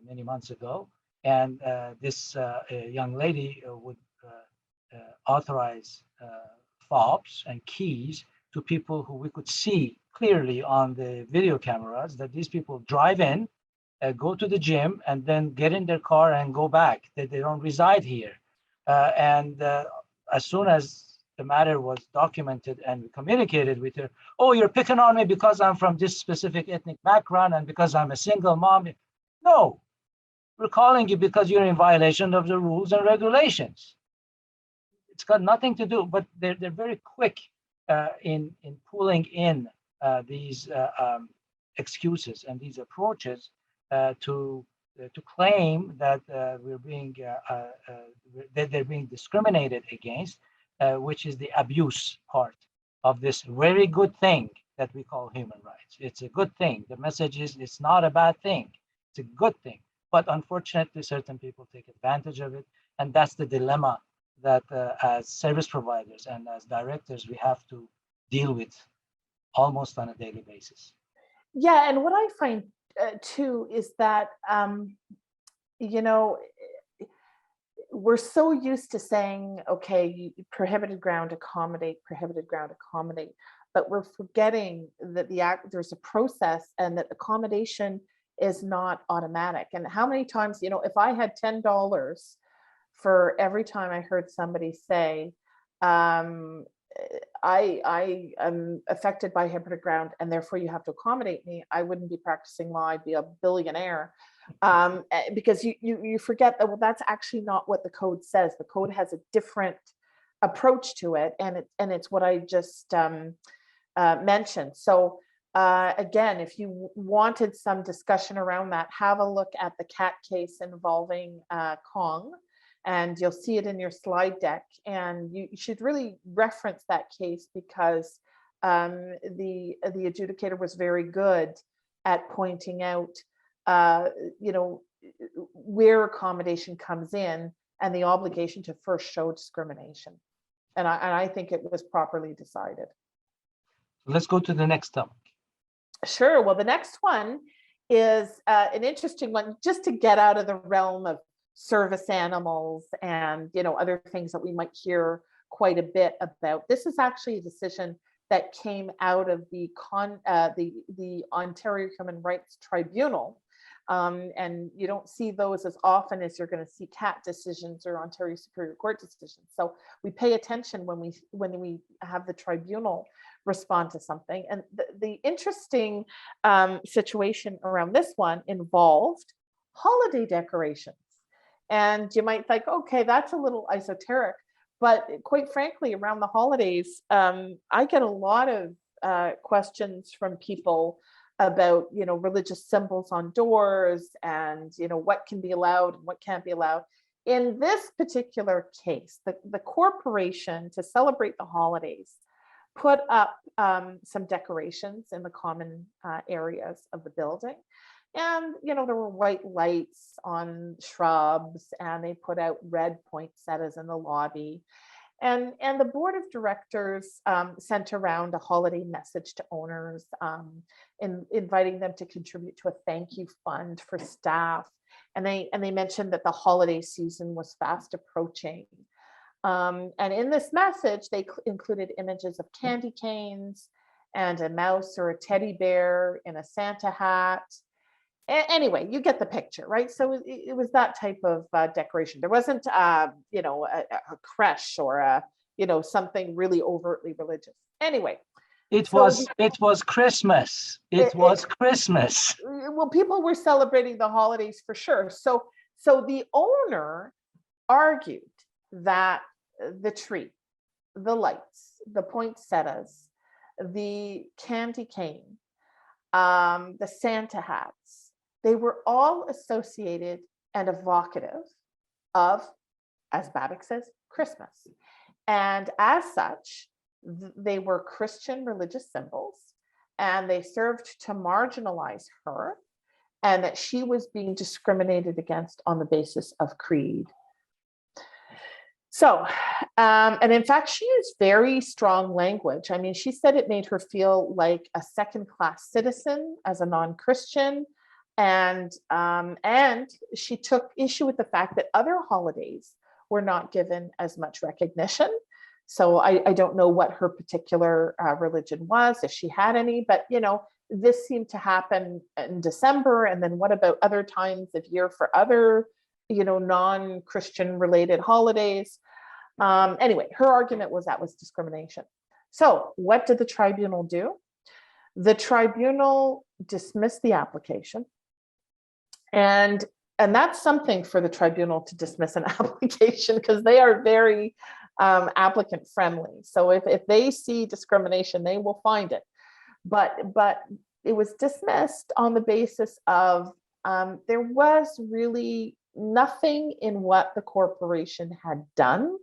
many months ago. And this young lady would authorize fobs and keys to people who we could see clearly on the video cameras that these people drive in, go to the gym, and then get in their car and go back. They don't reside here. And as soon as the matter was documented and communicated with her, oh, you're picking on me because I'm from this specific ethnic background and because I'm a single mom. No, we're calling you because you're in violation of the rules and regulations. It's got nothing to do, but they're very quick in pulling in these excuses and these approaches to claim that that they're being discriminated against, which is the abuse part of this very good thing that we call human rights. It's a good thing. The message is it's not a bad thing. It's a good thing. But unfortunately, certain people take advantage of it. And that's the dilemma that as service providers and as directors, we have to deal with almost on a daily basis. Yeah, and what I find too is that, you know, we're so used to saying, okay, prohibited ground, accommodate, but we're forgetting that there's a process and that accommodation is not automatic. And how many times, you know, if I had $10 for every time I heard somebody say, I am affected by prohibited ground and therefore you have to accommodate me, I wouldn't be practicing law, I'd be a billionaire. Because you forget that, well, that's actually not what the code says. The code has a different approach to it, and it's what I just mentioned. So again, if you wanted some discussion around that, have a look at the CAT case involving Kong, and you'll see it in your slide deck. And you should really reference that case because the adjudicator was very good at pointing out you know, where accommodation comes in and the obligation to first show discrimination. And I think it was properly decided. Let's go to the next topic. Sure. Well, the next one is an interesting one, just to get out of the realm of service animals and, you know, other things that we might hear quite a bit about. This is actually a decision that came out of the Ontario Human Rights Tribunal. And you don't see those as often as you're going to see CAT decisions or Ontario Superior Court decisions. So we pay attention when we have the tribunal respond to something. And the interesting situation around this one involved holiday decorations. And you might think, okay, that's a little esoteric, but quite frankly, around the holidays, I get a lot of questions from people about, religious symbols on doors and, what can be allowed and what can't be allowed. In this particular case, the corporation, to celebrate the holidays, put up some decorations in the common areas of the building. And, there were white lights on shrubs, and they put out red poinsettias in the lobby. And the board of directors sent around a holiday message to owners, inviting them to contribute to a thank you fund for staff. And they mentioned that the holiday season was fast approaching. And in this message, they included images of candy canes and a mouse or a teddy bear in a Santa hat. Anyway, you get the picture, right? So it was that type of decoration. There wasn't, a creche or something really overtly religious. Anyway, it was Christmas. It was Christmas. Well, people were celebrating the holidays for sure. So the owner argued that the tree, the lights, the poinsettias, the candy cane, the Santa hats, they were all associated and evocative of, as Babak says, Christmas. And as such, they were Christian religious symbols, and they served to marginalize her, and that she was being discriminated against on the basis of creed. So, and in fact, she used very strong language. I mean, she said it made her feel like a second-class citizen as a non-Christian. And she took issue with the fact that other holidays were not given as much recognition. So I don't know what her particular religion was, if she had any, but this seemed to happen in December. And then what about other times of year for other, non-Christian related holidays? Anyway, her argument was that was discrimination. So what did the tribunal do? The tribunal dismissed the application. And that's something for the tribunal to dismiss an application, because they are very applicant friendly. So if they see discrimination, they will find it. But it was dismissed on the basis of there was really nothing in what the corporation had done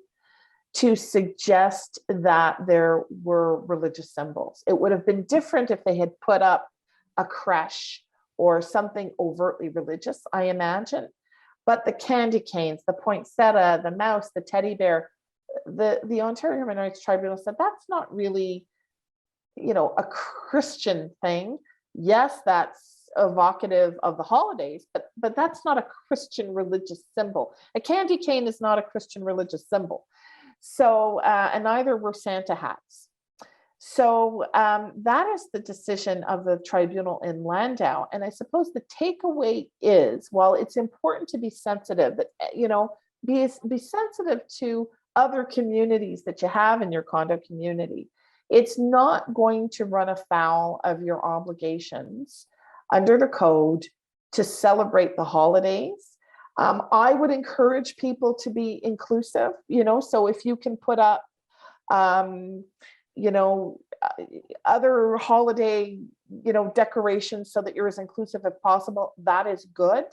to suggest that there were religious symbols. It would have been different if they had put up a creche or something overtly religious, I imagine. But the candy canes, the poinsettia, the mouse, the teddy bear, the Ontario Human Rights Tribunal said that's not really, a Christian thing. Yes, that's evocative of the holidays, but that's not a Christian religious symbol. A candy cane is not a Christian religious symbol. So, and neither were Santa hats. So that is the decision of the tribunal in Landau. And I suppose the takeaway is, while it's important to be sensitive, that, be sensitive to other communities that you have in your condo community. It's not going to run afoul of your obligations under the code to celebrate the holidays. I would encourage people to be inclusive, so if you can put up, other holiday, decorations so that you're as inclusive as possible, that is good.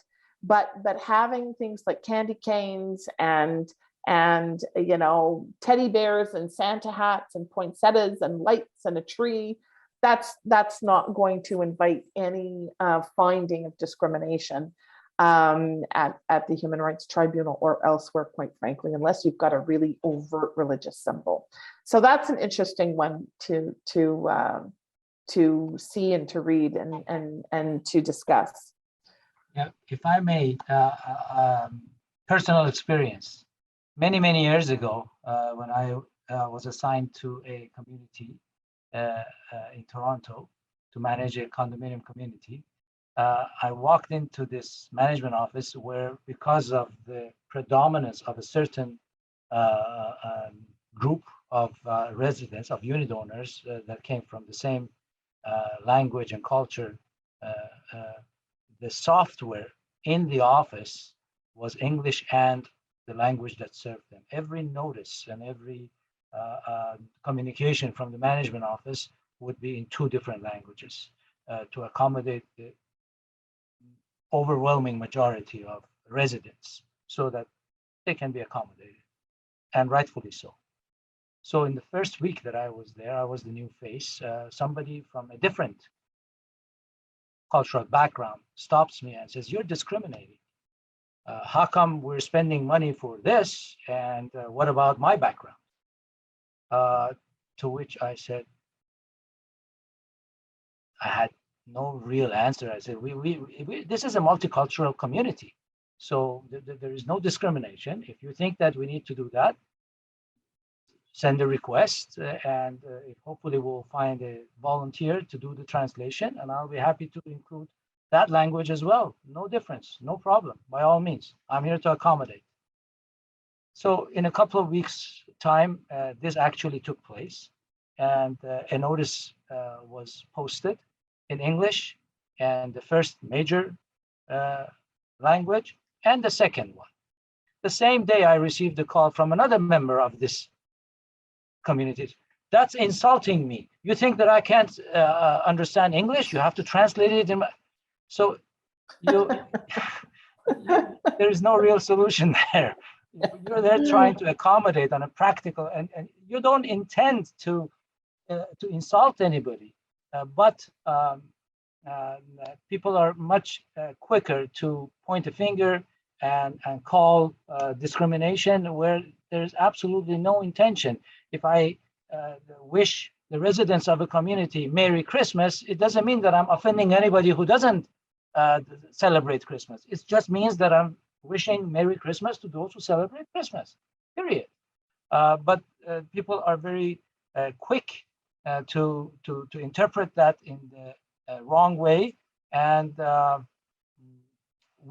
But having things like candy canes and teddy bears and Santa hats and poinsettias and lights and a tree, that's not going to invite any finding of discrimination at the Human Rights Tribunal or elsewhere, quite frankly, unless you've got a really overt religious symbol. So that's an interesting one to see and to read and to discuss. Yeah, if I may, personal experience. Many years ago, when I was assigned to a community in Toronto to manage a condominium community, I walked into this management office where, because of the predominance of a certain group of residents, of unit owners that came from the same language and culture, the software in the office was English and the language that served them. Every notice and every communication from the management office would be in 2 different languages to accommodate the overwhelming majority of residents so that they can be accommodated, and rightfully so. So in the first week that I was there, I was the new face. Somebody from a different cultural background stops me and says, "You're discriminating. How come we're spending money for this? And what about my background?" To which I said, I had no real answer. I said, we this is a multicultural community. So there is no discrimination. If you think that we need to do that, send a request and hopefully we'll find a volunteer to do the translation, and I'll be happy to include that language as well. No difference, no problem, by all means. I'm here to accommodate. So in a couple of weeks' time, this actually took place, and a notice was posted in English, and the first major language, and the second one. The same day, I received a call from another member of this community. "That's insulting me. You think that I can't understand English? You have to translate it in my..." So there is no real solution there. You're there trying to accommodate on a practical, and you don't intend to insult anybody, but people are much quicker to point a finger and call discrimination where there's absolutely no intention. If I wish the residents of a community Merry Christmas, it doesn't mean that I'm offending anybody who doesn't celebrate Christmas. It just means that I'm wishing Merry Christmas to those who celebrate Christmas, period. But people are very quick to interpret that in the wrong way, and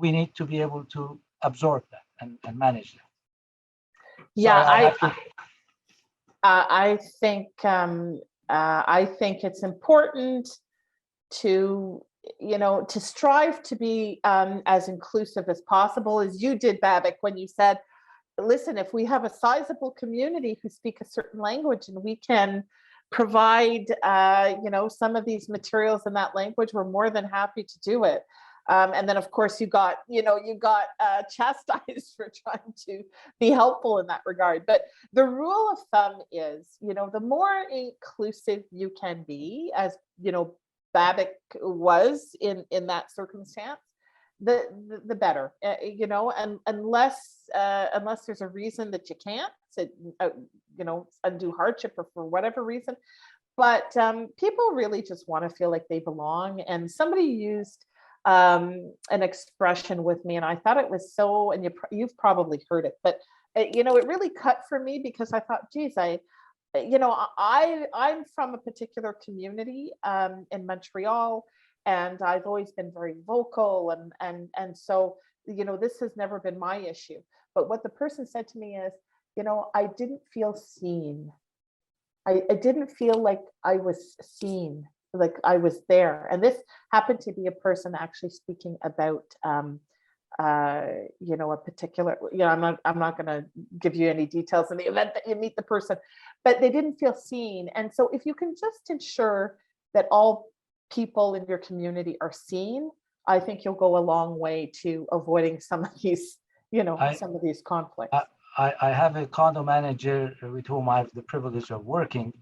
we need to be able to absorb that and manage that. Yeah, So I think it's important to to strive to be as inclusive as possible, as you did, Babak, when you said, listen, if we have a sizable community who speak a certain language and we can provide some of these materials in that language, we're more than happy to do it. And then of course you got chastised for trying to be helpful in that regard. But the rule of thumb is, the more inclusive you can be, as Babak was in that circumstance, the better, and unless there's a reason that you can't, undue hardship or for whatever reason. But people really just want to feel like they belong. And somebody used an expression with me, and I thought it was so, and you've probably heard it, but it really cut for me, because I thought, geez, I'm from a particular community in Montreal, and I've always been very vocal, and so this has never been my issue. But what the person said to me is, I didn't feel seen. I didn't feel like I was seen, like I was there. And this happened to be a person actually speaking about a particular, I'm not going to give you any details in the event that you meet the person, but they didn't feel seen. And so if you can just ensure that all people in your community are seen, I think you'll go a long way to avoiding some of these, some of these conflicts. I have a condo manager with whom I have the privilege of working.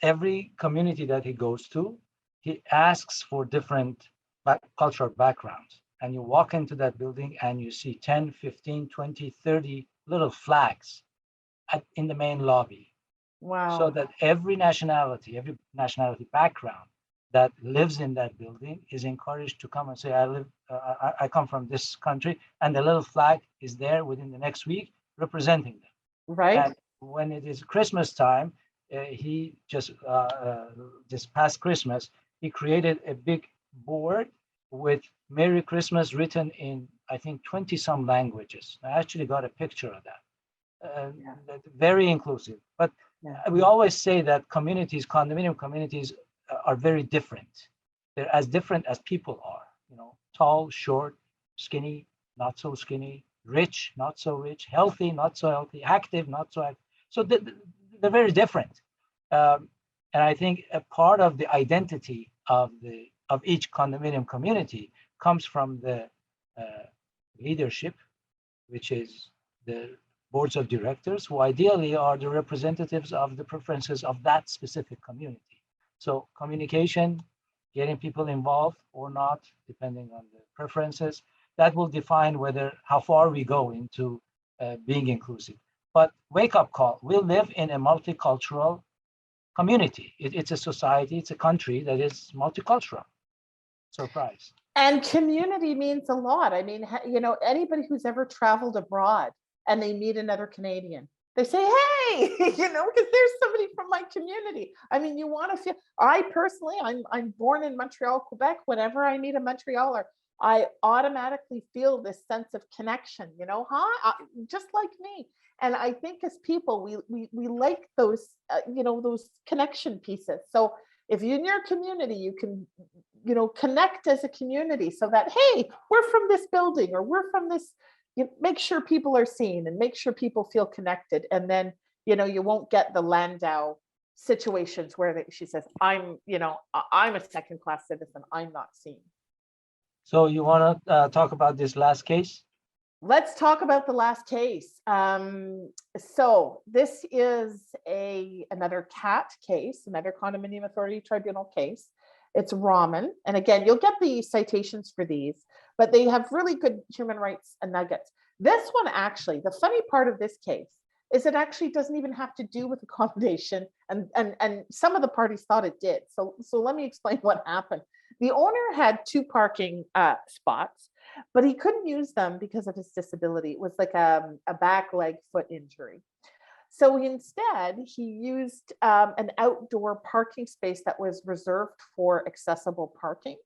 Every community that he goes to, he asks for different cultural backgrounds. And you walk into that building and you see 10, 15, 20, 30 little flags in the main lobby. Wow. So that every nationality background that lives in that building is encouraged to come and say, I come from this country, and the little flag is there within the next week representing them. Right. And when it is Christmas time, he just this past Christmas, he created a big board with Merry Christmas written in, I think, 20 some languages. I actually got a picture of that. Very inclusive. But we always say that condominium communities are very different. They're as different as people are, tall, short, skinny, not so skinny, rich, not so rich, healthy, not so healthy, active, not so active. So they're very different. And I think a part of the identity of each condominium community comes from the leadership, which is the boards of directors, who ideally are the representatives of the preferences of that specific community. So communication, getting people involved or not, depending on the preferences, that will define how far we go into being inclusive. But wake up call, we live in a multicultural community. It's a society, it's a country that is multicultural. Surprise. And community means a lot. I mean, anybody who's ever traveled abroad and they meet another Canadian, they say, hey, because there's somebody from my community. I mean, you want to feel, I personally, I'm born in Montreal, Quebec. Whenever I meet a Montrealer, I automatically feel this sense of connection, just like me. And I think as people, we like those, those connection pieces. So if you're in your community, you can, connect as a community so that, hey, we're from this building or we're from this, make sure people are seen and make sure people feel connected. And then, you won't get the Landau situations where she says, I'm a second-class citizen, I'm not seen. So you want to talk about this last case? Let's talk about the last case. So this is another CAT case, another Condominium Authority Tribunal case. It's Raman. And again, you'll get the citations for these, but they have really good human rights nuggets. This one, actually, the funny part of this case is it actually doesn't even have to do with accommodation. And some of the parties thought it did. So let me explain what happened. The owner had 2 parking spots, but he couldn't use them because of his disability. It was like a back, leg, foot injury. So instead, he used an outdoor parking space that was reserved for accessible parking.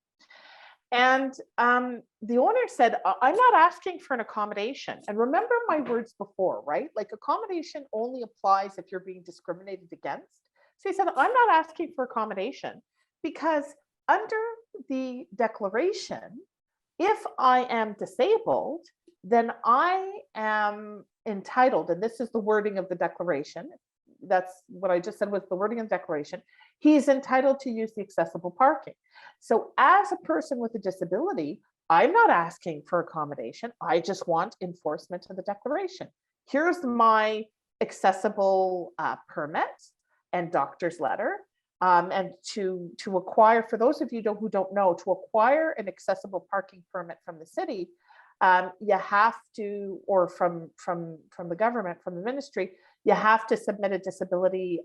And the owner said, I'm not asking for an accommodation. And remember my words before, right? Like accommodation only applies if you're being discriminated against. So he said, I'm not asking for accommodation because under the declaration, if I am disabled, then I am entitled, and this is the wording of the declaration. That's what I just said was the wording of the declaration. He's entitled to use the accessible parking. So as a person with a disability, I'm not asking for accommodation. I just want enforcement of the declaration. Here's my accessible permit and doctor's letter. And to acquire, for those of you who don't know, to acquire an accessible parking permit from the city, you have to, or from the government, from the ministry, you have to submit a disability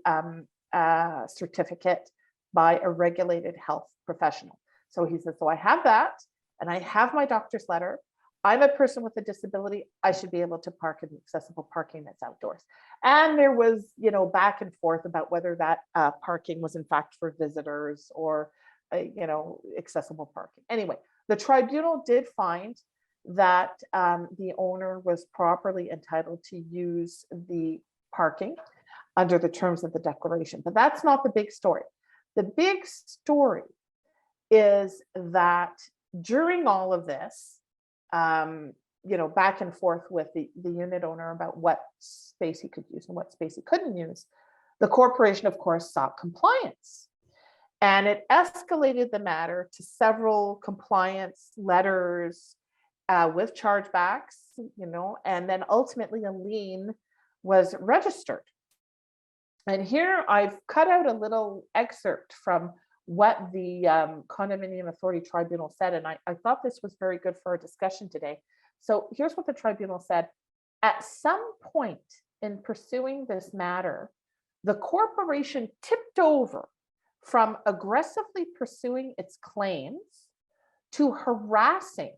certificate by a regulated health professional. So he says, so I have that, and I have my doctor's letter. I'm a person with a disability. I should be able to park in accessible parking that's outdoors. And there was, back and forth about whether that parking was in fact for visitors or, accessible parking. Anyway, the tribunal did find that the owner was properly entitled to use the parking under the terms of the declaration. But that's not the big story. The big story is that during all of this, back and forth with the unit owner about what space he could use and what space he couldn't use, the corporation, of course, sought compliance. And it escalated the matter to several compliance letters with chargebacks, and then ultimately a lien was registered. And here I've cut out a little excerpt from what the Condominium Authority Tribunal said, and I thought this was very good for our discussion today. So here's what the tribunal said. At some point in pursuing this matter, the corporation tipped over from aggressively pursuing its claims to harassing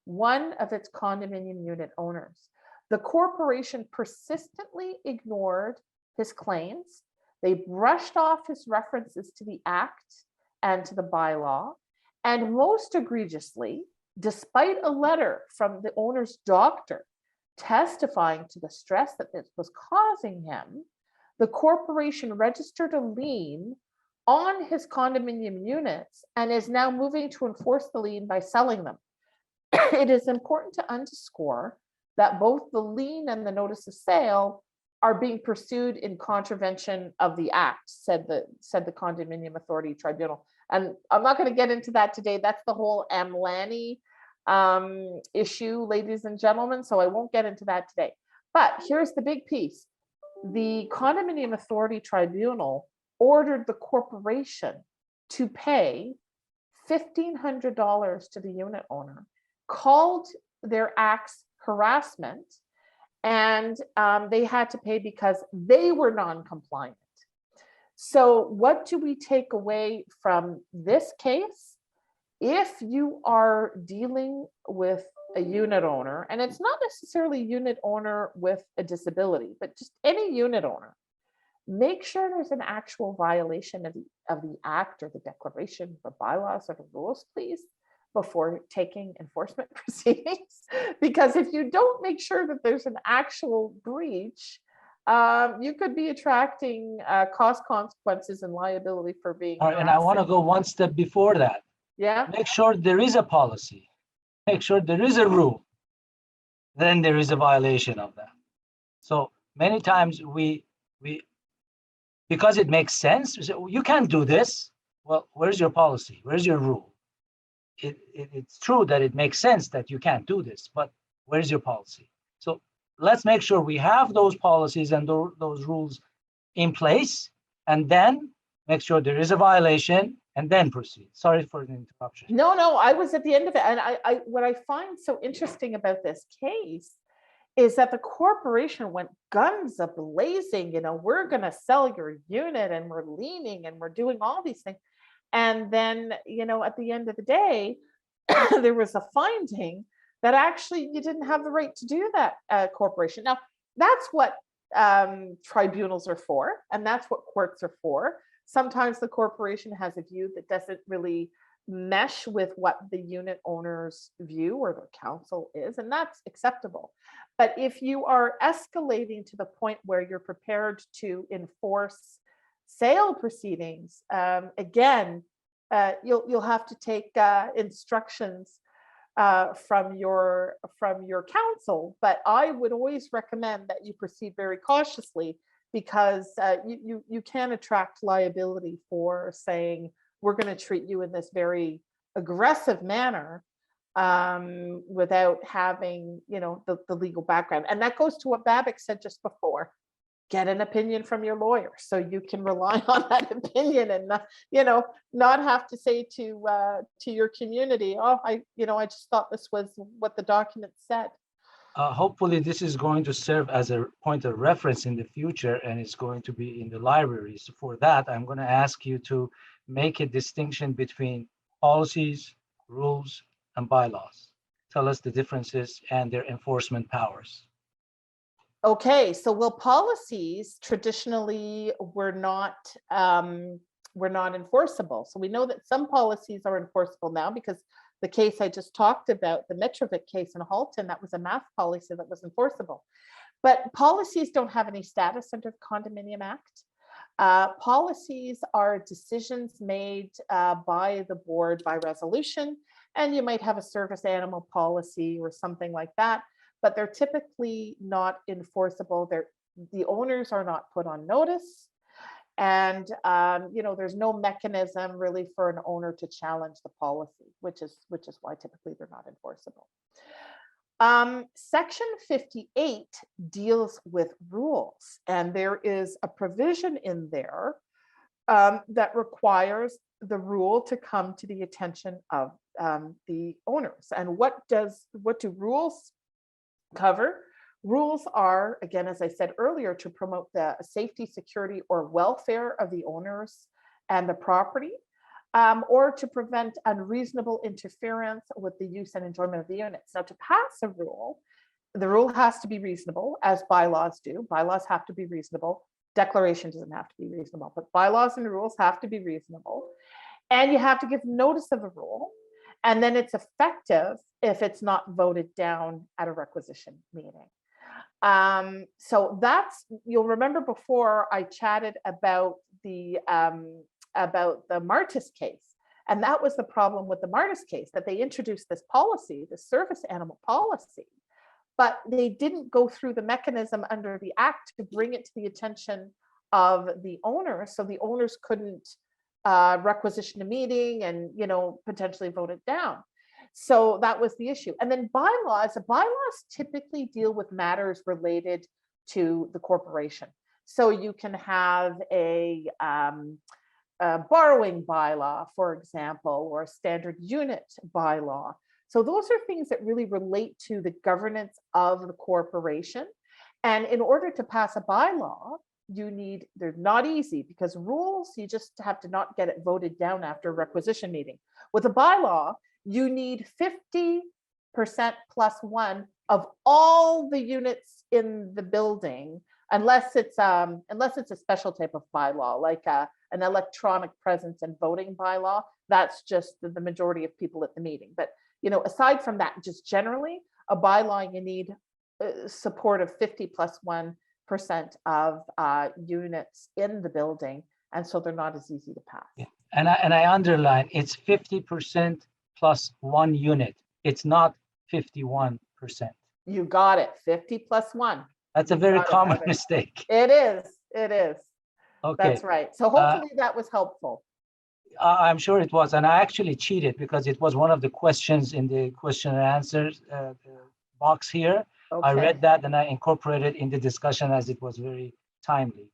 one of its condominium unit owners. The corporation persistently ignored his claims. They brushed off his references to the act and to the bylaw. And most egregiously, despite a letter from the owner's doctor testifying to the stress that this was causing him, the corporation registered a lien on his condominium units and is now moving to enforce the lien by selling them. it is important to underscore that both the lien and the notice of sale are being pursued in contravention of the act, said the Condominium Authority Tribunal. And I'm not going to get into that today. That's the whole Amlani issue, ladies and gentlemen. So I won't get into that today. But here's the big piece. The Condominium Authority Tribunal ordered the corporation to pay $1,500 to the unit owner, called their acts harassment, and they had to pay because they were non-compliant. So what do we take away from this case? If you are dealing with a unit owner, and it's not necessarily a unit owner with a disability, but just any unit owner, make sure there's an actual violation of the act or the declaration, the bylaws or the rules, please, before taking enforcement proceedings. Because if you don't make sure that there's an actual breach, you could be attracting cost consequences and liability for being. All right, and I want to go one step before that. Yeah. Make sure there is a policy. Make sure there is a rule. Then there is a violation of that. So many times we because it makes sense, we say, well, you can't do this. Well, where's your policy? Where's your rule? It's true that it makes sense that you can't do this, but where's your policy? So let's make sure we have those policies and those rules in place, and then make sure there is a violation, and then proceed. Sorry for the interruption. No, I was at the end of it. And I what I find so interesting about this case is that the corporation went guns a-blazing, we're going to sell your unit and we're leaning and we're doing all these things. And then, at the end of the day, there was a finding that actually you didn't have the right to do that, corporation. Now, that's what tribunals are for, and that's what courts are for. Sometimes the corporation has a view that doesn't really mesh with what the unit owner's view or their counsel is, and that's acceptable. But if you are escalating to the point where you're prepared to enforce sale proceedings, again, you'll have to take instructions from your counsel. But I would always recommend that you proceed very cautiously, because you can attract liability for saying, we're going to treat you in this very aggressive manner without having, the legal background. And that goes to what Babak said just before. Get an opinion from your lawyer so you can rely on that opinion and not have to say to your community, oh, I just thought this was what the document said. Hopefully this is going to serve as a point of reference in the future, and it's going to be in the libraries. For that, I'm going to ask you to make a distinction between policies, rules, and bylaws. Tell us the differences and their enforcement powers. Okay, so policies traditionally were not enforceable. So we know that some policies are enforceable now, because the case I just talked about, the Mitrovic case in Halton, that was a math policy that was enforceable. But policies don't have any status under the Condominium Act. Policies are decisions made by the board by resolution, and you might have a service animal policy or something like that, but they're typically not enforceable. The owners are not put on notice. And there's no mechanism really for an owner to challenge the policy, which is why typically they're not enforceable. Section 58 deals with rules, and there is a provision in there that requires the rule to come to the attention of the owners. And what do rules cover? Rules are, again, as I said earlier, to promote the safety, security, or welfare of the owners and the property, or to prevent unreasonable interference with the use and enjoyment of the units. Now, to pass a rule, the rule has to be reasonable, as bylaws do. Bylaws have to be reasonable. Declaration doesn't have to be reasonable, but bylaws and rules have to be reasonable. And you have to give notice of a rule, and then it's effective if it's not voted down at a requisition meeting. So you'll remember before I chatted about the Martis case, And that was the problem with the Martis case, that they introduced this policy, the service animal policy, but they didn't go through the mechanism under the act to bring it to the attention of the owner, so the owners couldn't requisition a meeting and, you know, potentially vote it down. So that was the issue. And then bylaws typically deal with matters related to the corporation. So you can have a borrowing bylaw, for example, or a standard unit bylaw. So those are things that really relate to the governance of the corporation. And in order to pass a bylaw, they're not easy, because rules, you just have to not get it voted down after a requisition meeting. With a bylaw, you need 50% +1 of all the units in the building, unless it's a special type of bylaw, like an electronic presence and voting bylaw. That's just the majority of people at the meeting. But, you know, aside from that, just generally, a bylaw, you need support of 50 +1% of units in the building, and so they're not as easy to pass. Yeah. And I underline, it's 50% +1 unit. It's not 51%. You got it, 50 +1. That's a very common mistake. It is. Okay. That's right. So hopefully that was helpful. I'm sure it was, and I actually cheated because it was one of the questions in the question and answers box here. Okay. I read that and I incorporated in the discussion as it was very timely.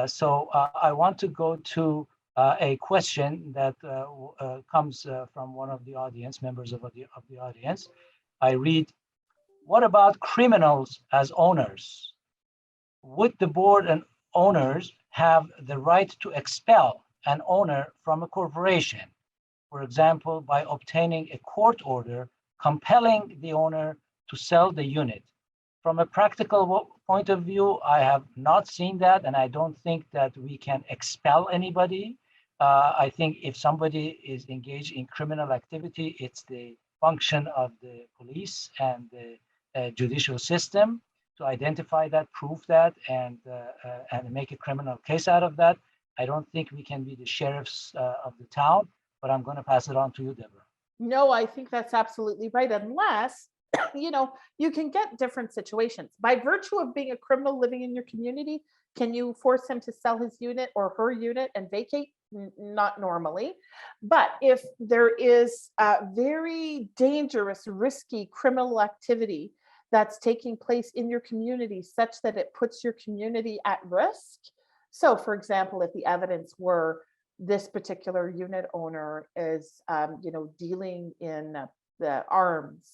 So I want to go to a question that comes from one of the audience, members of the audience. I read, what about criminals as owners? Would the board and owners have the right to expel an owner from a corporation, for example, by obtaining a court order compelling the owner to sell the unit? From a practical point of view, I have not seen that, and I don't think that we can expel anybody. I think if somebody is engaged in criminal activity, it's the function of the police and the judicial system to identify that, prove that, and make a criminal case out of that. I don't think we can be the sheriffs of the town, but I'm going to pass it on to you, Deborah. No, I think that's absolutely right, unless, you know, you can get different situations. By virtue of being a criminal living in your community, can you force him to sell his unit or her unit and vacate? Not normally. But if there is very dangerous, risky criminal activity that's taking place in your community such that it puts your community at risk. So, for example, if the evidence were this particular unit owner is, you know, dealing in the arms,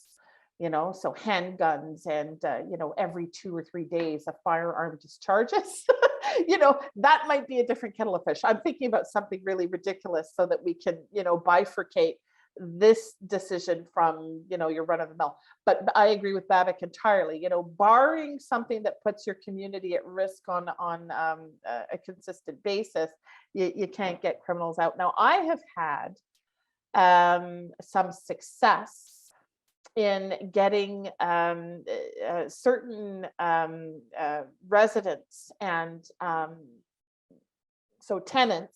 you know, so handguns, and, you know, every 2 or 3 days a firearm discharges, you know, that might be a different kettle of fish. I'm thinking about something really ridiculous so that we can, you know, bifurcate this decision from, you know, your run of the mill. But I agree with Babak entirely, you know, barring something that puts your community at risk on a consistent basis, you can't get criminals out. Now, I have had some success in getting certain residents and so tenants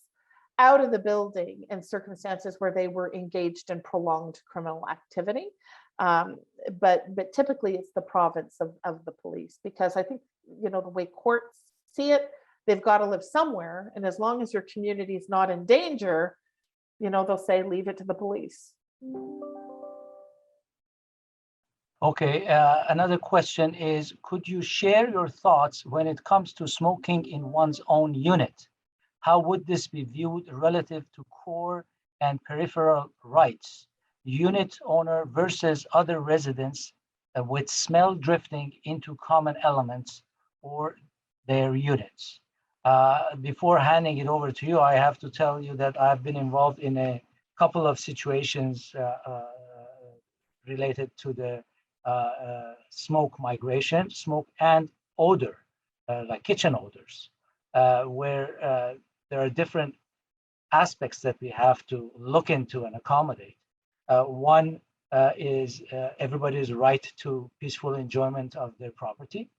out of the building in circumstances where they were engaged in prolonged criminal activity. But typically it's the province of the police, because I think, you know, the way courts see it, they've got to live somewhere. And as long as your community is not in danger, you know, they'll say, leave it to the police. Okay, another question is, could you share your thoughts when it comes to smoking in one's own unit? How would this be viewed relative to core and peripheral rights? Unit owner versus other residents with smell drifting into common elements or their units. Before handing it over to you, I have to tell you that I've been involved in a couple of situations related to the smoke migration, smoke and odor, like kitchen odors, where there are different aspects that we have to look into and accommodate. One is everybody's right to peaceful enjoyment of their property.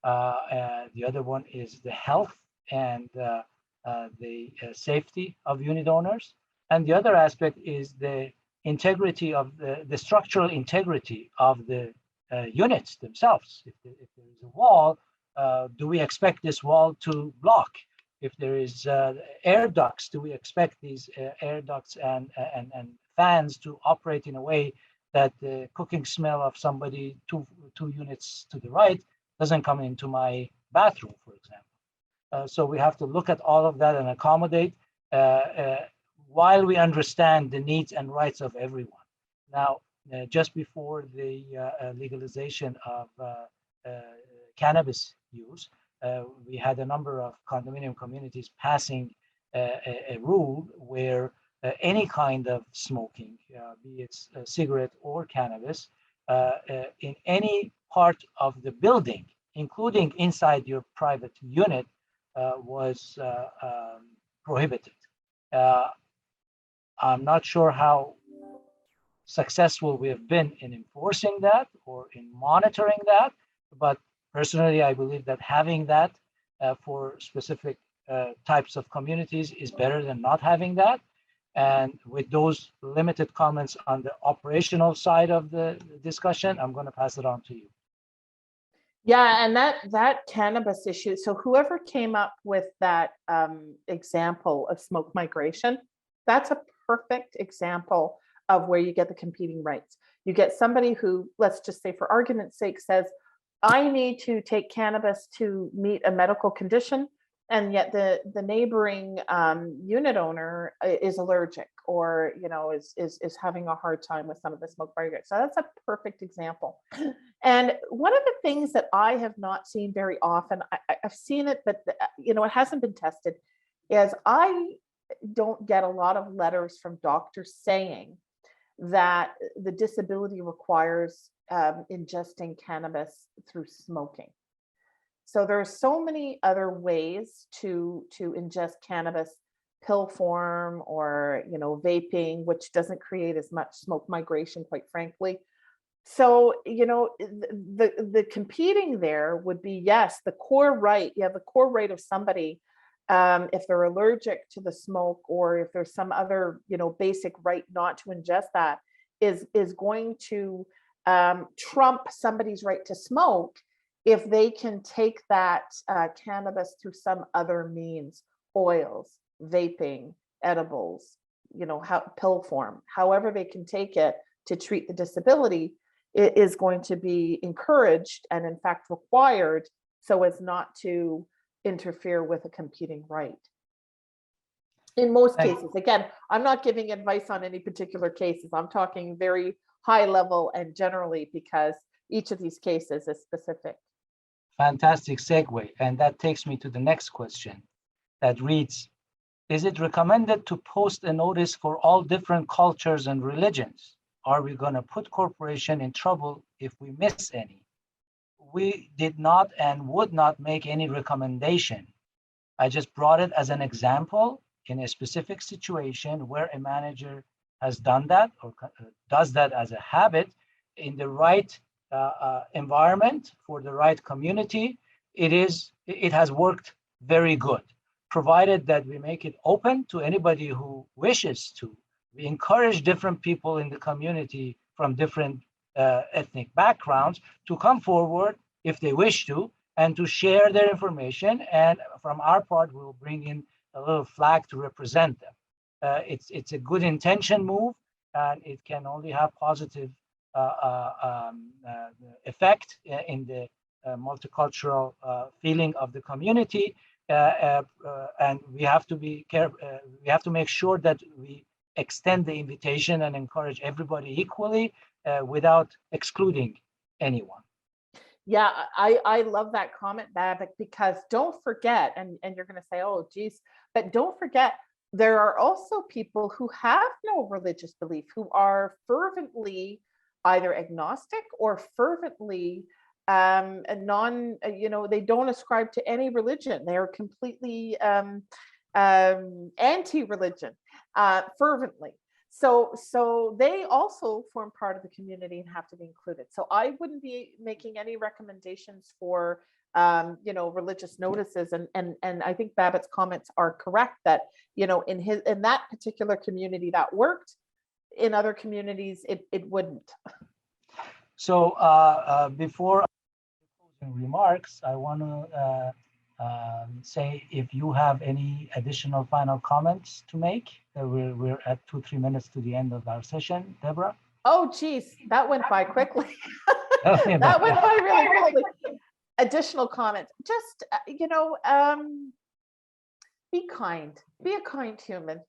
The other one is the health and the safety of unit owners. And the other aspect is the integrity of the structural integrity of the units themselves. If there is a wall, do we expect this wall to block? If there is air ducts, do we expect these air ducts and fans to operate in a way that the cooking smell of somebody two units to the right doesn't come into my bathroom, for example? So we have to look at all of that and accommodate while we understand the needs and rights of everyone. Now, just before the legalization of cannabis use, we had a number of condominium communities passing a rule where any kind of smoking, be it a cigarette or cannabis, in any part of the building, including inside your private unit, was prohibited. I'm not sure how successful we have been in enforcing that or in monitoring that, but personally, I believe that having that for specific types of communities is better than not having that. And with those limited comments on the operational side of the discussion, I'm going to pass it on to you. Yeah, and that cannabis issue. So whoever came up with that example of smoke migration, that's a perfect example of where you get the competing rights. You get somebody who, let's just say for argument's sake, says, I need to take cannabis to meet a medical condition, and yet the neighboring unit owner is allergic or is having a hard time with some of the smoke migration. So that's a perfect example. And one of the things that I have not seen very often, I've seen it, but it hasn't been tested, is I don't get a lot of letters from doctors saying that the disability requires ingesting cannabis through smoking. So there are so many other ways to ingest cannabis, pill form or vaping, which doesn't create as much smoke migration, quite frankly. So the competing there would be, yes, the core right. You have the core right of somebody if they're allergic to the smoke, or if there's some other basic right not to ingest that, is going to trump somebody's right to smoke if they can take that cannabis through some other means, oils, vaping, edibles, pill form, however they can take it to treat the disability. It is going to be encouraged and in fact required, so as not to interfere with a competing right. In most cases, again, I'm not giving advice on any particular cases. I'm talking very high level and generally, because each of these cases is specific. Fantastic segue. And that takes me to the next question that reads, is it recommended to post a notice for all different cultures and religions? Are we going to put corporation in trouble if we miss any? We did not and would not make any recommendation. I just brought it as an example in a specific situation where a manager has done that or does that as a habit in the right environment for the right community. It has worked very good, provided that we make it open to anybody who wishes to. We encourage different people in the community from different ethnic backgrounds to come forward if they wish to, and to share their information. And from our part, we'll bring in a little flag to represent them. It's a good intention move, and it can only have positive effect in the multicultural feeling of the community. And we have to be careful. We have to make sure that we extend the invitation and encourage everybody equally without excluding anyone. Yeah, I love that comment, Babak, because don't forget, and you're going to say, oh, geez, but don't forget, there are also people who have no religious belief, who are fervently either agnostic or fervently they don't ascribe to any religion. They are completely anti-religion, fervently. So they also form part of the community and have to be included. So I wouldn't be making any recommendations for religious notices. And I think Babak's comments are correct that, in that particular community that worked. In other communities, it wouldn't. So before closing remarks, I want to say if you have any additional final comments to make. We're at 2-3 minutes to the end of our session. Deborah? Oh, geez, that went by quickly. Okay, That went by really quickly. Additional comments. Just, be kind. Be a kind human.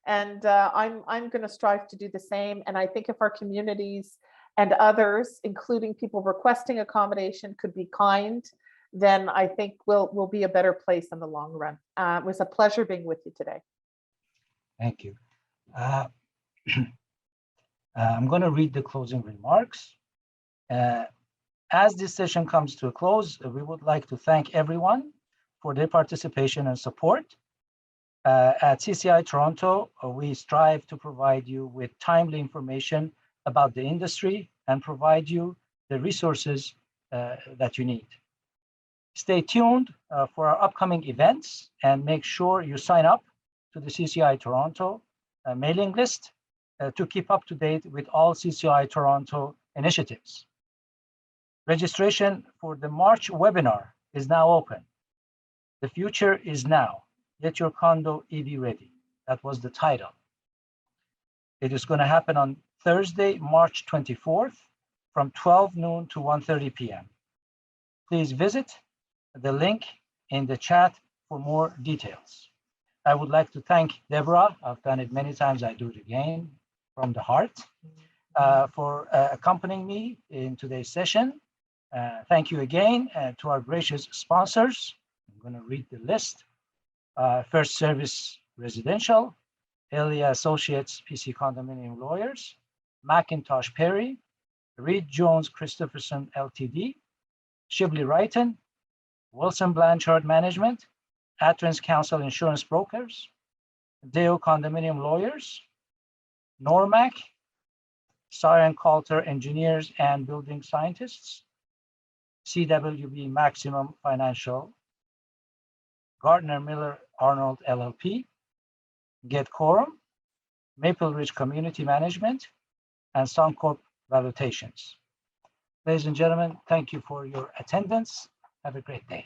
And I'm going to strive to do the same. And I think if our communities and others, including people requesting accommodation, could be kind, then I think we'll be a better place in the long run. It was a pleasure being with you today. Thank you. I'm going to read the closing remarks. As this session comes to a close, we would like to thank everyone for their participation and support. At CCI Toronto, we strive to provide you with timely information about the industry and provide you the resources that you need. Stay tuned for our upcoming events and make sure you sign up to the CCI Toronto mailing list to keep up to date with all CCI Toronto initiatives. Registration for the March webinar is now open. The future is now. Get your condo EV ready. That was the title. It is going to happen on Thursday, March 24th from 12 noon to 1:30 p.m. Please visit the link in the chat for more details. I would like to thank Deborah. I've done it many times. I do it again from the heart for accompanying me in today's session. Thank you again to our gracious sponsors. I'm going to read the list. First Service Residential, Elia Associates PC Condominium Lawyers, McIntosh Perry, Reed Jones Christopherson Ltd, Shibley Righton, Wilson Blanchard Management, Atrans Council Insurance Brokers, Deo Condominium Lawyers, Normac, Cyan Coulter Engineers and Building Scientists, CWB Maximum Financial, Gardner Miller Arnold LLP, Get Quorum, Maple Ridge Community Management, and Suncorp Valutations. Ladies and gentlemen, thank you for your attendance. Have a great day.